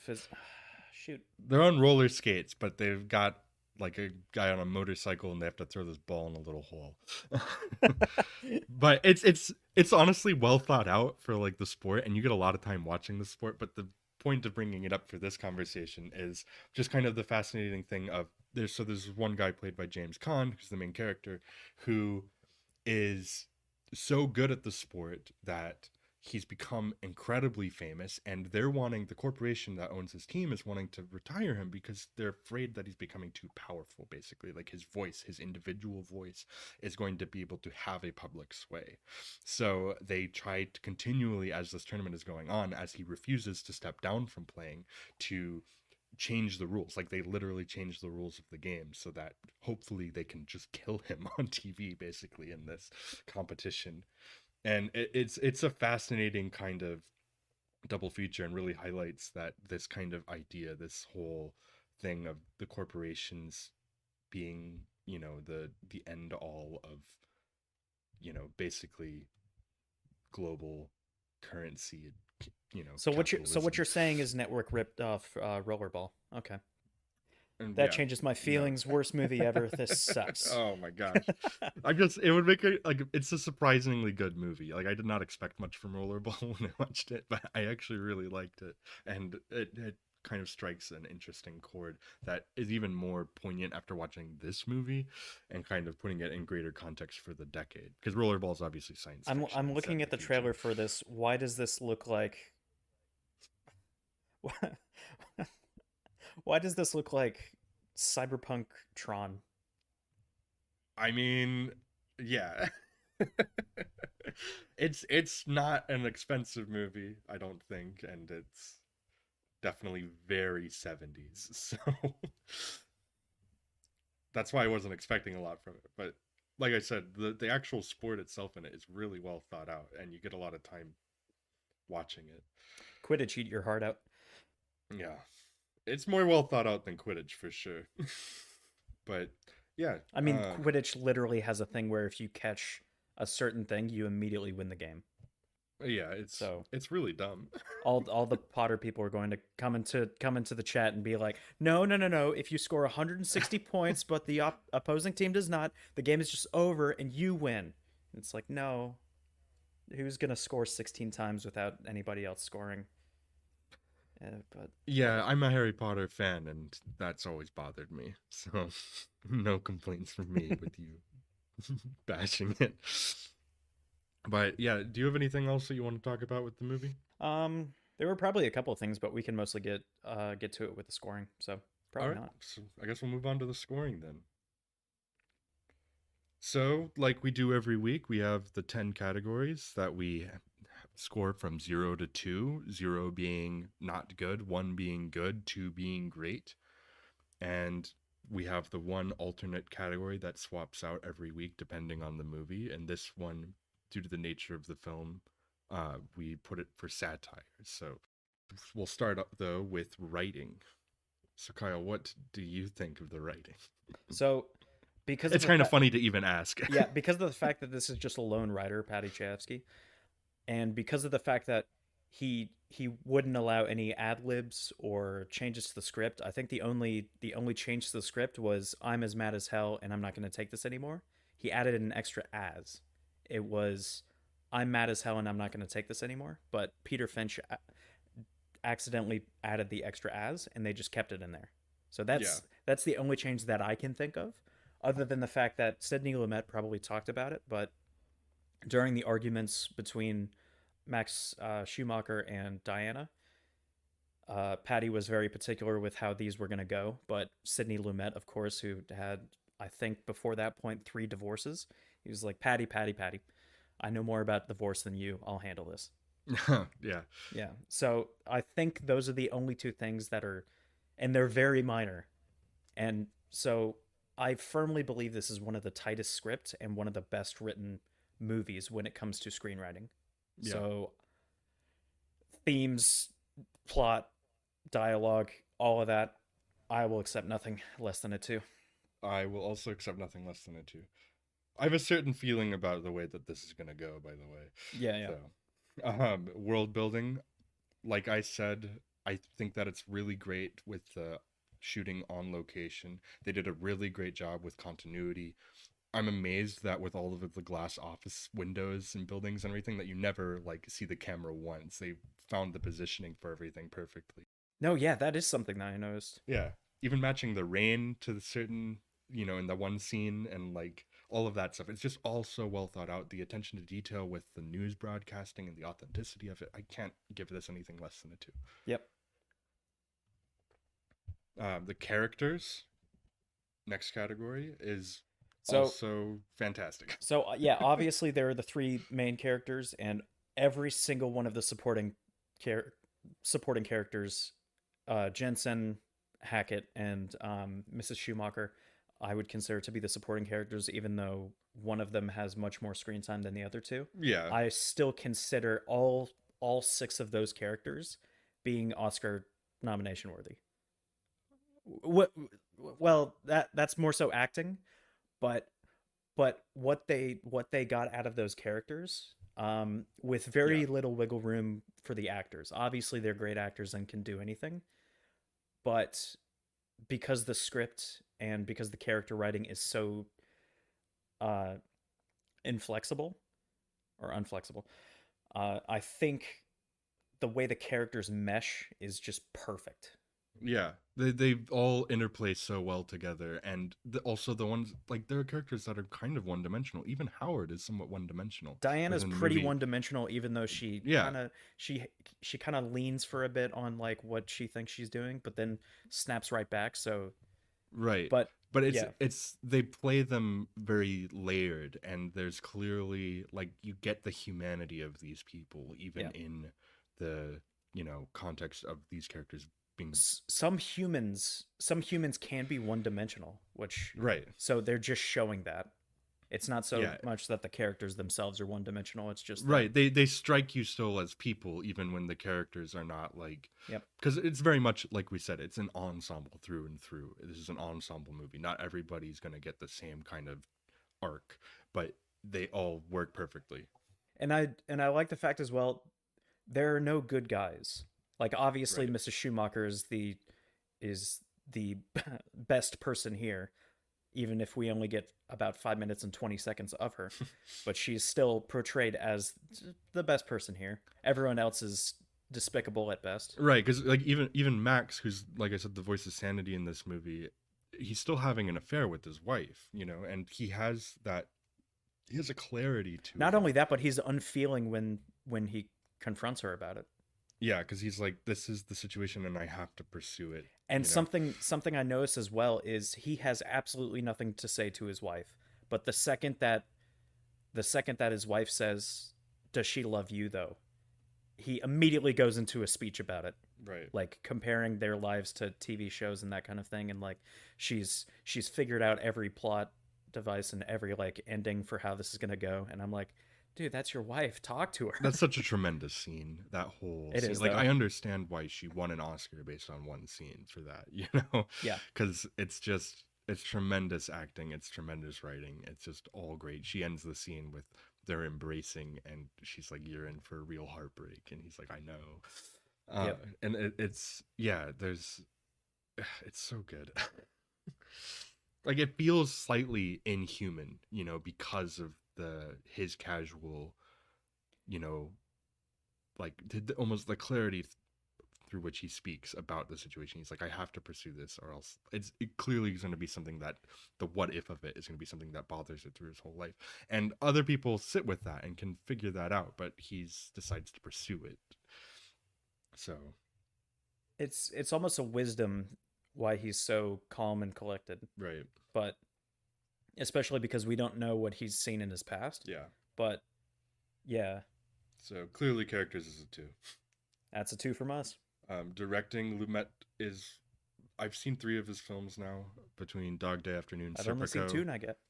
Shoot. They're on roller skates, but they've got like a guy on a motorcycle and they have to throw this ball in a little hole. But it's honestly well thought out for like the sport, and you get a lot of time watching the sport. But the point of bringing it up for this conversation is just kind of the fascinating thing of there's one guy played by James Caan, who's the main character, who is so good at the sport that he's become incredibly famous, and the corporation that owns his team is wanting to retire him because they're afraid that he's becoming too powerful. Basically, like his individual voice is going to be able to have a public sway. So they try to continually, as this tournament is going on, as he refuses to step down from playing, to change the rules. Like they literally change the rules of the game so that hopefully they can just kill him on TV, basically, in this competition. And it's a fascinating kind of double feature, and really highlights that this kind of idea, this whole thing of the corporations being the end all of basically global currency, So what capitalism. you're saying is Network ripped off Rollerball. Okay. And That yeah, changes my no. feelings. Worst movie ever. This sucks. Oh my gosh. It would make it like, it's a surprisingly good movie. Like I did not expect much from Rollerball when I watched it, but I actually really liked it. And it kind of strikes an interesting chord that is even more poignant after watching this movie and kind of putting it in greater context for the decade. Because Rollerball is obviously science fiction. I'm It's set in looking at the future. trailer for this. Why does this look like why does this look like Cyberpunk Tron? I mean, yeah. It's not an expensive movie, I don't think, and it's definitely very 70s. So that's why I wasn't expecting a lot from it. But like I said, the actual sport itself in it is really well thought out, and you get a lot of time watching it. Quidditch, eat your heart out. Yeah. It's more well thought out than Quidditch for sure. But yeah, I mean, Quidditch literally has a thing where if you catch a certain thing, you immediately win the game. yeah, So it's really dumb. all the Potter people are going to come into the chat and be like, no, no, no, no. If you score 160 points, but the opposing team does not, the game is just over and you win. It's like, no, who's gonna score 16 times without anybody else scoring? But Yeah, I'm a Harry Potter fan, and that's always bothered me. So, no complaints from me with you bashing it. But yeah, do you have anything else that you want to talk about with the movie? there were probably a couple of things, but we can mostly get to it with the scoring. So All probably right, not. so I guess we'll move on to the scoring then. So, like we do every week, we have the 10 categories that we score from 0 to 2, 0 being not good, 1 being good, 2 being great. And we have the one alternate category that swaps out every week depending on the movie. And this one, due to the nature of the film, we put it for satire. So we'll start up though with writing. So Kyle, what do you think of the writing? So, because of It's the kind of funny to even ask. yeah, because of the fact that this is just a lone writer, Paddy Chayefsky, and because of the fact that he wouldn't allow any ad libs or changes to the script, I think the only change to the script was I'm as mad as hell and I'm not going to take this anymore. He added an extra as. It was I'm mad as hell and I'm not going to take this anymore. But Peter Finch accidentally added the extra as, and they just kept it in there. So Yeah. that's the only change that I can think of, other than the fact that Sidney Lumet probably talked about it, but during the arguments between Max Schumacher and Diana, Patty was very particular with how these were going to go. But Sidney Lumet, of course, who had, I think, before that point, 3 divorces, he was like, Patty, Patty, Patty, I know more about divorce than you. I'll handle this. Yeah. Yeah. So I think those are the only 2 things that are, and they're very minor. And so I firmly believe this is one of the tightest scripts and one of the best written movies when it comes to screenwriting. Yeah. So themes, plot, dialogue, all of that, I will accept nothing less than a 2. I will also accept nothing less than a 2. I have a certain feeling about the way that this is going to go, by the way. Yeah, yeah. So, world building, like I said, I think that it's really great with the shooting on location. They did a really great job with continuity. I'm amazed that with all of the glass office windows and buildings and everything, that you never like see the camera once. They found the positioning for everything perfectly. No, yeah, that is something that I noticed. Yeah, even matching the rain to the certain, in the one scene, and like all of that stuff. It's just all so well thought out. The attention to detail with the news broadcasting and the authenticity of it. I can't give this anything less than a 2. Yep. The characters, next category, is So also fantastic. so yeah, obviously there are the 3 main characters, and every single one of the supporting characters, Jensen, Hackett, and Mrs. Schumacher, I would consider to be the supporting characters, even though one of them has much more screen time than the other 2. Yeah, I still consider all 6 of those characters being Oscar nomination worthy. What? Well, that's more so acting, but what they got out of those characters, with very yeah, little wiggle room for the actors. Obviously, they're great actors and can do anything, but because the script and because the character writing is so uh, inflexible or unflexible, I think the way the characters mesh is just perfect. yeah. They all interplay so well together, and also the ones like there are characters that are kind of one dimensional. Even Howard is somewhat one dimensional Diana's within the pretty movie. one-dimensional, even though Yeah, she kind of leans for a bit on like what she thinks she's doing, but then snaps right back. So, right. but But it's yeah, it's they play them very layered, and there's clearly like you get the humanity of these people even yeah. in the context of these characters being Some humans can be one-dimensional, which right. so they're just showing that. It's not so Yeah, much that the characters themselves are one-dimensional. It's just that. right. They strike you still as people even when the characters are not like, Yep. because it's very much like we said, it's an ensemble through and through. This is an ensemble movie. Not everybody's going to get the same kind of arc, but they all work perfectly. And I like the fact as well, there are no good guys. Like obviously Right. Mrs. Schumacher is the best person here, even if we only get about 5 minutes and 20 seconds of her. But she's still portrayed as the best person here. Everyone else is despicable at best. Right, because like even Max, who's like I said, the voice of sanity in this movie, he's still having an affair with his wife, and he has a clarity to Not him. only that, but he's unfeeling when he confronts her about it. Yeah, because he's like, this is the situation, and I have to pursue it. And You know. something I noticed as well is he has absolutely nothing to say to his wife. But the second that his wife says, "Does she love you though?" he immediately goes into a speech about it, Right. like comparing their lives to TV shows and that kind of thing, and like she's figured out every plot device and every like ending for how this is going to go, and I'm like, dude, that's your wife. Talk to her. That's such a tremendous scene. That whole It scene. is, Like, though. I understand why she won an Oscar based on one scene for that, you know? Yeah. Because it's tremendous acting, it's tremendous writing, it's just all great. She ends the scene with they're embracing, and she's like, "You're in for a real heartbreak," and he's like, "I know." Yep. And it's yeah, it's so good. Like, it feels slightly inhuman, you know, because of his casual, you know, like almost the clarity through which he speaks about the situation. He's like, I have to pursue this, or else it clearly is going to be something that the what if of it is going to be something that bothers it through his whole life. And other people sit with that and can figure that out, but he's decides to pursue it. So It's almost a wisdom why he's so calm and collected, right, but especially because we don't know what he's seen in his past. yeah. But yeah, So clearly, characters is a two. that's a two from us. Directing, Lumet is. I've seen 3 of his films now, between Dog Day Afternoon, I've only seen Serpico,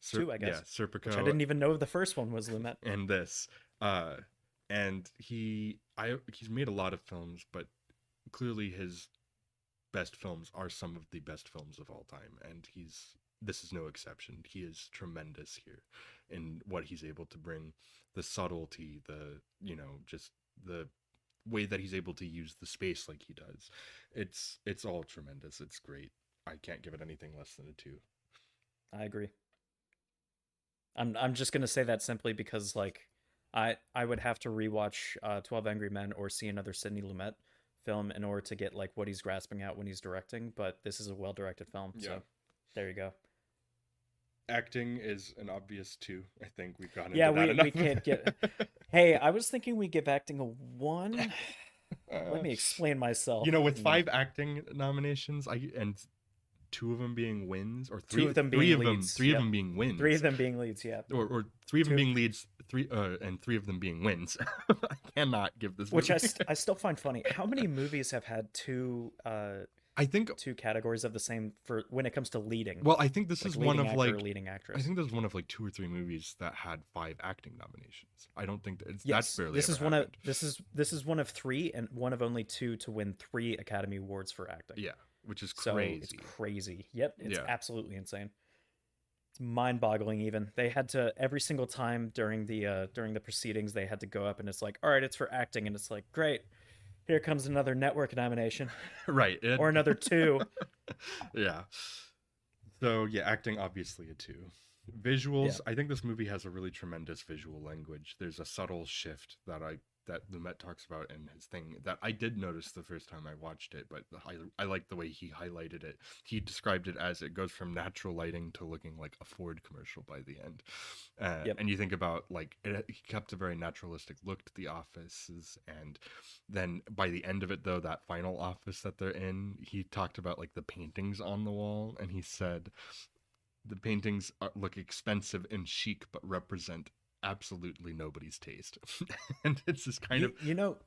two, I yeah, guess. Which I Serpico, didn't even know the first one was Lumet. and this. And he's made a lot of films, but clearly his best films are some of the best films of all time, and this is no exception. He is tremendous here in what he's able to bring, the subtlety, the, you know, just the way that he's able to use the space like he does. It's all tremendous. It's great. I can't give it anything less than a 2. I agree. I'm just gonna say that simply because like I would have to rewatch 12 Angry Men or see another Sidney Lumet film in order to get like what he's grasping at when he's directing. But this is a well directed film, Yeah. so there you go. Acting is an obvious 2. I think we've gotten Yeah, into that enough. we can't get. Hey, I was thinking we give acting a 1. Let me explain myself. You know, with 5 acting nominations, and 2 of them being wins, or 3 2 of them being three of leads. them 3 of Yep. them being wins, 3 of them being leads. Yeah, or 3 of them 2. being leads, and 3 of them being wins. I cannot give this Which movie. I still find funny. How many movies have had 2 I think 2 categories of the same for when it comes to leading? well, I think this Like is one leading of actor, like leading I actress. think there's one of like 2 or 3 movies that had 5 acting nominations. I don't think that's Yes, barely this ever is one of happened. this is one of 3 and one of only 2 to win 3 Academy Awards for acting. Yeah, which is So crazy. it's crazy. Yep, it's Yeah. absolutely insane. It's mind-boggling. Even they had to every single time during the proceedings they had to go up and it's like, all right, it's for acting, and it's like, great, here comes another network nomination Right. or another 2. Yeah. So yeah, acting obviously a 2. Visuals, I think this movie has a really tremendous visual language. There's a subtle shift that Lumet talks about in his thing that I did notice the first time I watched it, but I like the way he highlighted it. He described it as it goes from natural lighting to looking like a Ford commercial by the end. Yep. And you think about like he kept a very naturalistic look to the offices, and then by the end of it though, that final office that they're in, he talked about like the paintings on the wall, and he said the paintings look expensive and chic but represent absolutely nobody's taste. And it's this kind of You know,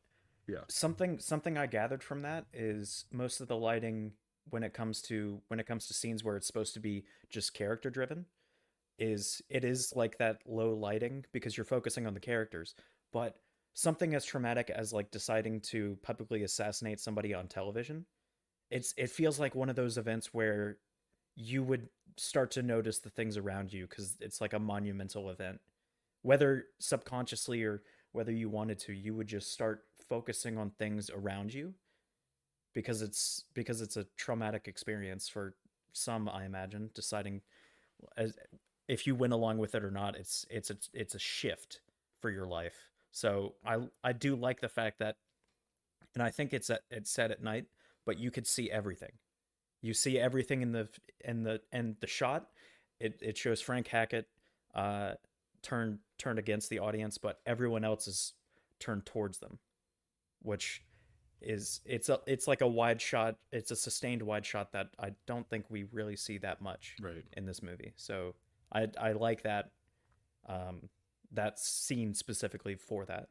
yeah, something I gathered from that is most of the lighting when it comes to scenes where it's supposed to be just character driven is like that low lighting because you're focusing on the characters. But something as traumatic as like deciding to publicly assassinate somebody on television, it feels like one of those events where you would start to notice the things around you because it's like a monumental event. Whether subconsciously or whether you wanted to, you would just start focusing on things around you because it's a traumatic experience for some, I imagine, deciding as if you went along with it or not. It's a shift for your life. So I do like the fact that, and I think it's set at night, but you could see everything. You see everything in the shot. It shows Frank Hackett turned against the audience, but everyone else is turned towards them, which is it's like a wide shot. It's a sustained wide shot that I don't think we really see that much right. in this movie. So I like that that scene specifically for that.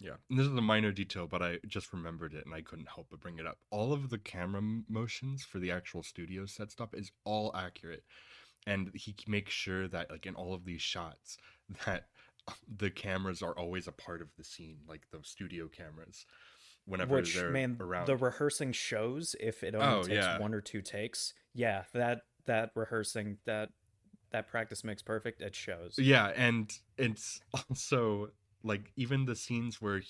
Yeah, and this is a minor detail, but I just remembered it and I couldn't help but bring it up. All of the camera motions for the actual studio set stuff is all accurate, and he makes sure that like in all of these shots that the cameras are always a part of the scene, like the studio cameras, whenever Which, they're man, the around. rehearsing shows if it only Oh takes yeah, one or two takes. Yeah, that rehearsing, that practice makes perfect. It shows. yeah, and it's also like even the scenes where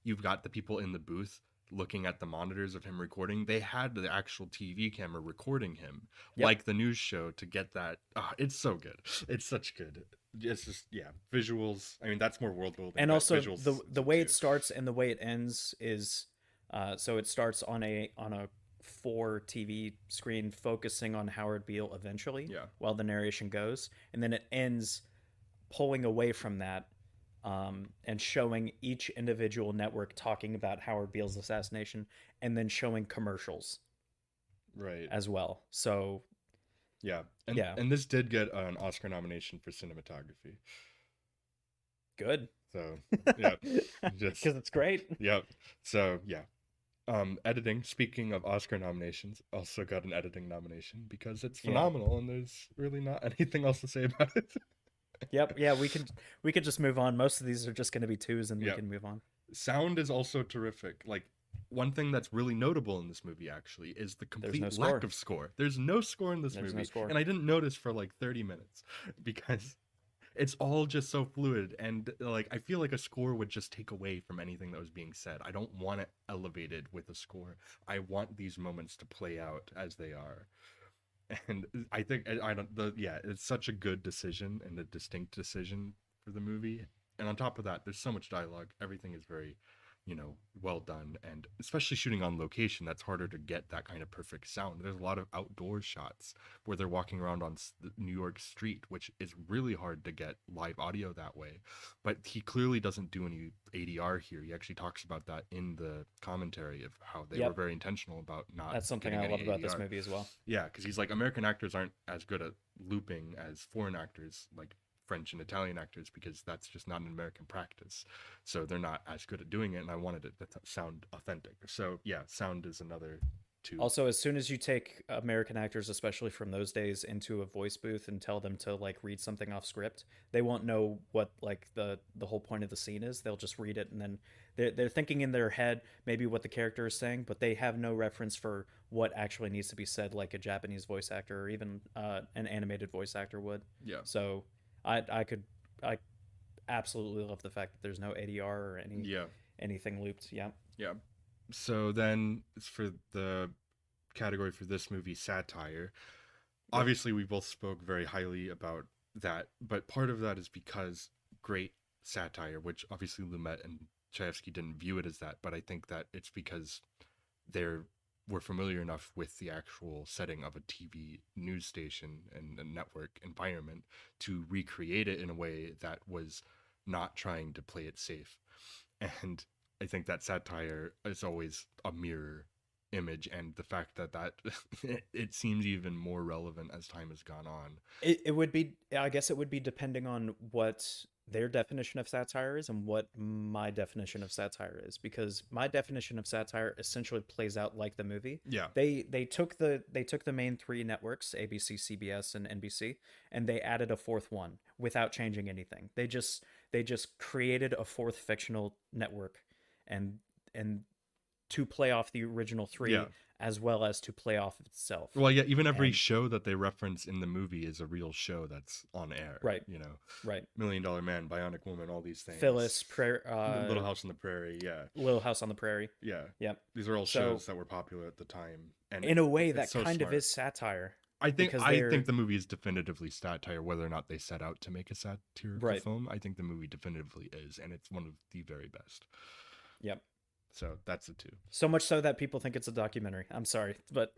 you've got the people in the booth looking at the monitors of him recording, they had the actual TV camera recording him Yep. like the news show to get that. It's so good. It's such good. It's just, yeah, visuals. I mean, that's more world building, And but also visuals the is way too. it starts and the way it ends is so it starts on a 4 TV screen focusing on Howard Beale eventually Yeah. while the narration goes, and then it ends pulling away from that, and showing each individual network talking about Howard Beale's assassination, and then showing commercials Right. as well. So Yeah. And yeah, and this did get an Oscar nomination for cinematography. good. So, yeah. Just Because it's great. yep. So, yeah. Editing, speaking of Oscar nominations, also got an editing nomination because it's Yeah. phenomenal and there's really not anything else to say about it. Yep. Yeah, we could just move on. Most of these are just going to be twos, and we Yep. can move on. Sound is also terrific. Like, one thing that's really notable in this movie actually is the There's no complete score. lack of score. There's no score in this There's no movie. score. And I didn't notice for like 30 minutes because it's all just so fluid, and like I feel like a score would just take away from anything that was being said. I don't want it elevated with a score. I want these moments to play out as they are. And I think I don't the yeah, it's such a good decision and a distinct decision for the movie. And on top of that, there's so much dialogue. Everything is very, well done, and especially shooting on location, that's harder to get that kind of perfect sound. There's a lot of outdoor shots where they're walking around on the New York street, which is really hard to get live audio that way. But he clearly doesn't do any ADR here. He actually talks about that in the commentary of how they were Yep. very intentional about not That's something getting I any love about this ADR. movie as well. Yeah, because he's like, American actors aren't as good at looping as foreign actors, like French and Italian actors, because that's just not an American practice. So they're not as good at doing it, and I wanted it to sound authentic. So yeah, sound is another two. Also, as soon as you take American actors, especially from those days, into a voice booth and tell them to like read something off script, they won't know what like the whole point of the scene is. They'll just read it, and then they're thinking in their head maybe what the character is saying, but they have no reference for what actually needs to be said, like a Japanese voice actor or even an animated voice actor would. Yeah, So I absolutely love the fact that there's no ADR or yeah, anything looped. Yeah. yeah. So then for the category for this movie, satire. Yep. Obviously, we both spoke very highly about that, but part of that is because great satire, which obviously Lumet and Chayefsky didn't view it as that, but I think that it's because they're were familiar enough with the actual setting of a TV news station and a network environment to recreate it in a way that was not trying to play it safe. And I think that satire is always a mirror image, and the fact that it seems even more relevant as time has gone on. It would be, I guess it would be depending on what their definition of satire is and what my definition of satire is, because my definition of satire essentially plays out like the movie. Yeah, They took the main 3 networks, ABC, CBS, and NBC, and they added a fourth one without changing anything. They just created a fourth fictional network, and to play off the original 3, yeah. as well as to play off itself. Well, yeah, even every And show that they reference in the movie is a real show that's on air. right, $1 right. Million Man, Bionic Woman, all these things. Phyllis, Little House on the Prairie, yeah. Little House on the Prairie. Yeah. Yep. These are all So shows that were popular at the time. And in a way, it's that so kind of smart. is satire. I think because I they're- think the movie is definitively satire, whether or not they set out to make a satirical Right. film. I think the movie definitively is, and it's one of the very best. Yep. So that's a 2. So much so that people think it's a documentary. I'm sorry, but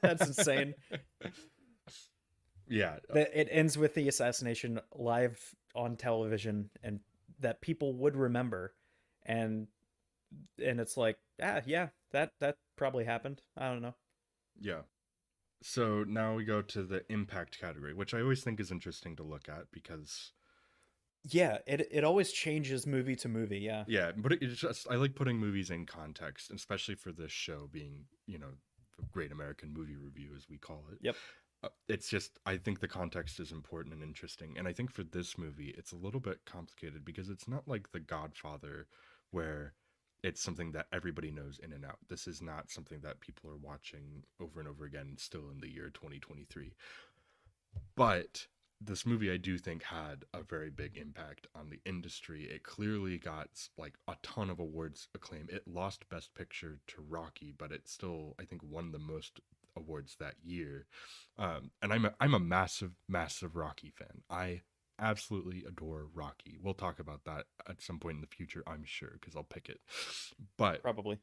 that's insane. Yeah. It ends with the assassination live on television, and that people would remember, and it's like, yeah, that probably happened. I don't know. Yeah. So now we go to the impact category, which I always think is interesting to look at because Yeah, it always changes movie to movie. Yeah. yeah, but it's just I like putting movies in context, especially for this show being, the Great American Movie Review as we call it. Yep. it's just, I think the context is important and interesting. And I think for this movie, it's a little bit complicated because it's not like The Godfather where it's something that everybody knows in and out. This is not something that people are watching over and over again still in the year 2023. But this movie, I do think, had a very big impact on the industry. It clearly got like a ton of awards acclaim. It lost Best Picture to Rocky, but it still, I think, won the most awards that year. And I'm a massive Rocky fan. I absolutely adore Rocky. We'll talk about that at some point in the future, I'm sure, because I'll pick it. But Probably.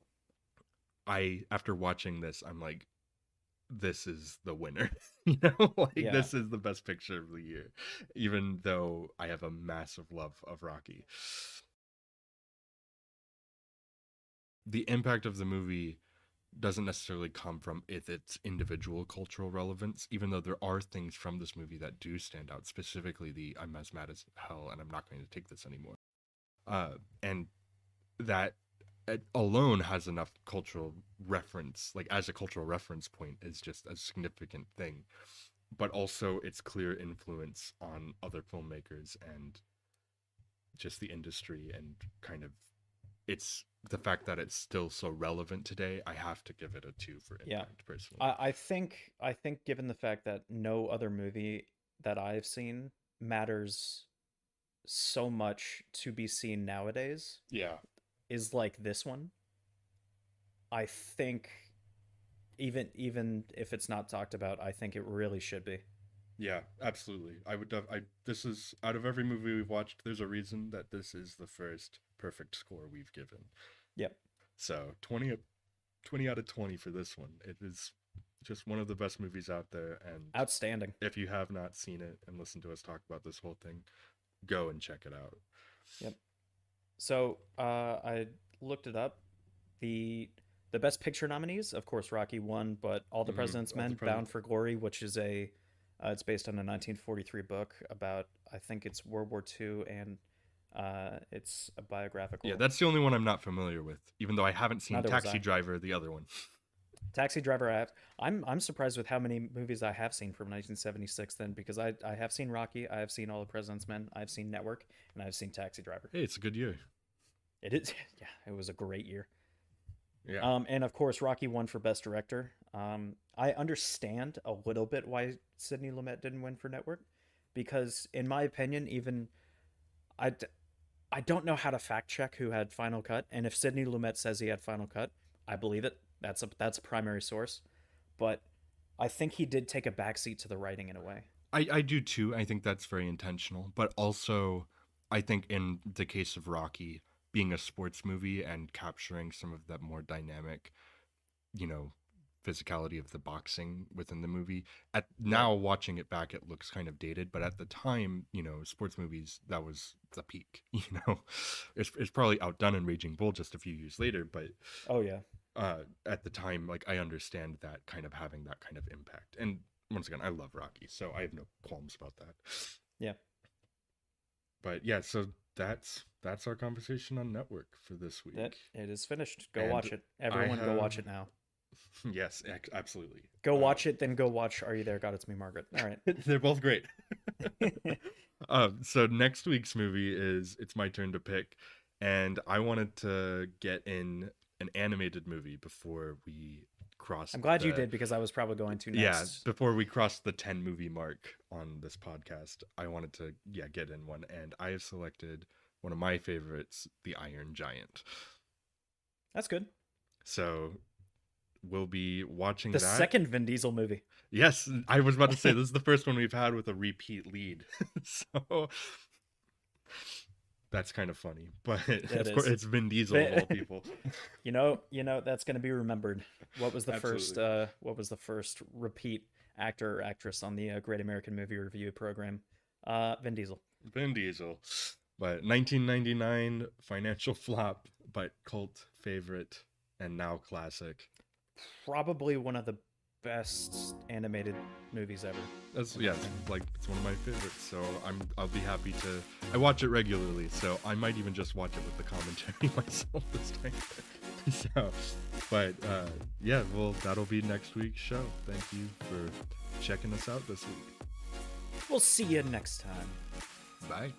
after watching this, I'm like, this is the winner. You know, like Yeah. this is the best picture of the year, even though I have a massive love of Rocky. The impact of the movie doesn't necessarily come from its individual cultural relevance, even though there are things from this movie that do stand out, specifically the "I'm as mad as hell and I'm not going to take this anymore," and that it alone has enough cultural reference, like as a cultural reference point, is just a significant thing. But also its clear influence on other filmmakers and just the industry, and kind of it's the fact that it's still so relevant today. I have to give it a 2 for impact, personally. I think given the fact that no other movie that I've seen matters so much to be seen nowadays Yeah. is like this one. I think even if it's not talked about, I think it really should be. Yeah, absolutely. This is, out of every movie we've watched, there's a reason that this is the first perfect score we've given. Yep. So 20 out of 20 for this one. It is just one of the best movies out there, and Outstanding. if you have not seen it and listened to us talk about this whole thing, go and check it out. Yep. So I looked it up. The best picture nominees, of course, Rocky won, but All the President's All the Men, Bound for Glory, which is it's based on a 1943 book about, I think it's World War II, and it's a biographical. Yeah, that's the only one I'm not familiar with, even though I haven't seen Neither was Taxi I. Driver, the other one. Taxi Driver, I'm surprised with how many movies I have seen from 1976 then, because I have seen Rocky, I have seen All the President's Men, I've seen Network, and I've seen Taxi Driver. Hey, it's a good year. It is, yeah, it was a great year. Yeah. And of course, Rocky won for Best Director. I understand a little bit why Sidney Lumet didn't win for Network, because in my opinion, even I don't know how to fact check who had Final Cut, and if Sidney Lumet says he had Final Cut, I believe it. That's a primary source, but I think he did take a backseat to the writing in a way. I do too. I think that's very intentional, but also I think in the case of Rocky being a sports movie and capturing some of that more dynamic, physicality of the boxing within the movie, now watching it back, it looks kind of dated, but at the time, sports movies, that was the peak. It's probably outdone in Raging Bull just a few years later, but Oh yeah. at the time, like, I understand that kind of having that kind of impact. And once again, I love Rocky, so I have no qualms about that. Yeah. But yeah, so that's our conversation on Network for this week. It is finished. Go And watch it. Everyone, go watch it now. Yes, absolutely. Go watch it, then go watch Are You There, God? It's Me, Margaret. All right. They're both great. So next week's movie it's my turn to pick, and I wanted to get in an animated movie before we cross. I'm glad you did, because I was probably going to next. Yeah, before we cross the 10 movie mark on this podcast, I wanted to get in one, and I have selected one of my favorites, The Iron Giant. That's good. So we'll be watching The that. second Vin Diesel movie. Yes, I was about to say, this is the first one we've had with a repeat lead. So that's kind of funny, but of course it's Vin Diesel of all people. You know that's going to be remembered. What was the Absolutely. first repeat actor or actress on the Great American Movie Review program? Vin Diesel. Vin Diesel. But 1999 financial flop, but cult favorite and now classic. Probably one of the best animated movies ever. It's one of my favorites, so I'll be happy to. I watch it regularly, so I might even just watch it with the commentary myself this time. So, but yeah, well, that'll be next week's show. Thank you for checking us out this week. We'll see you next time. Bye.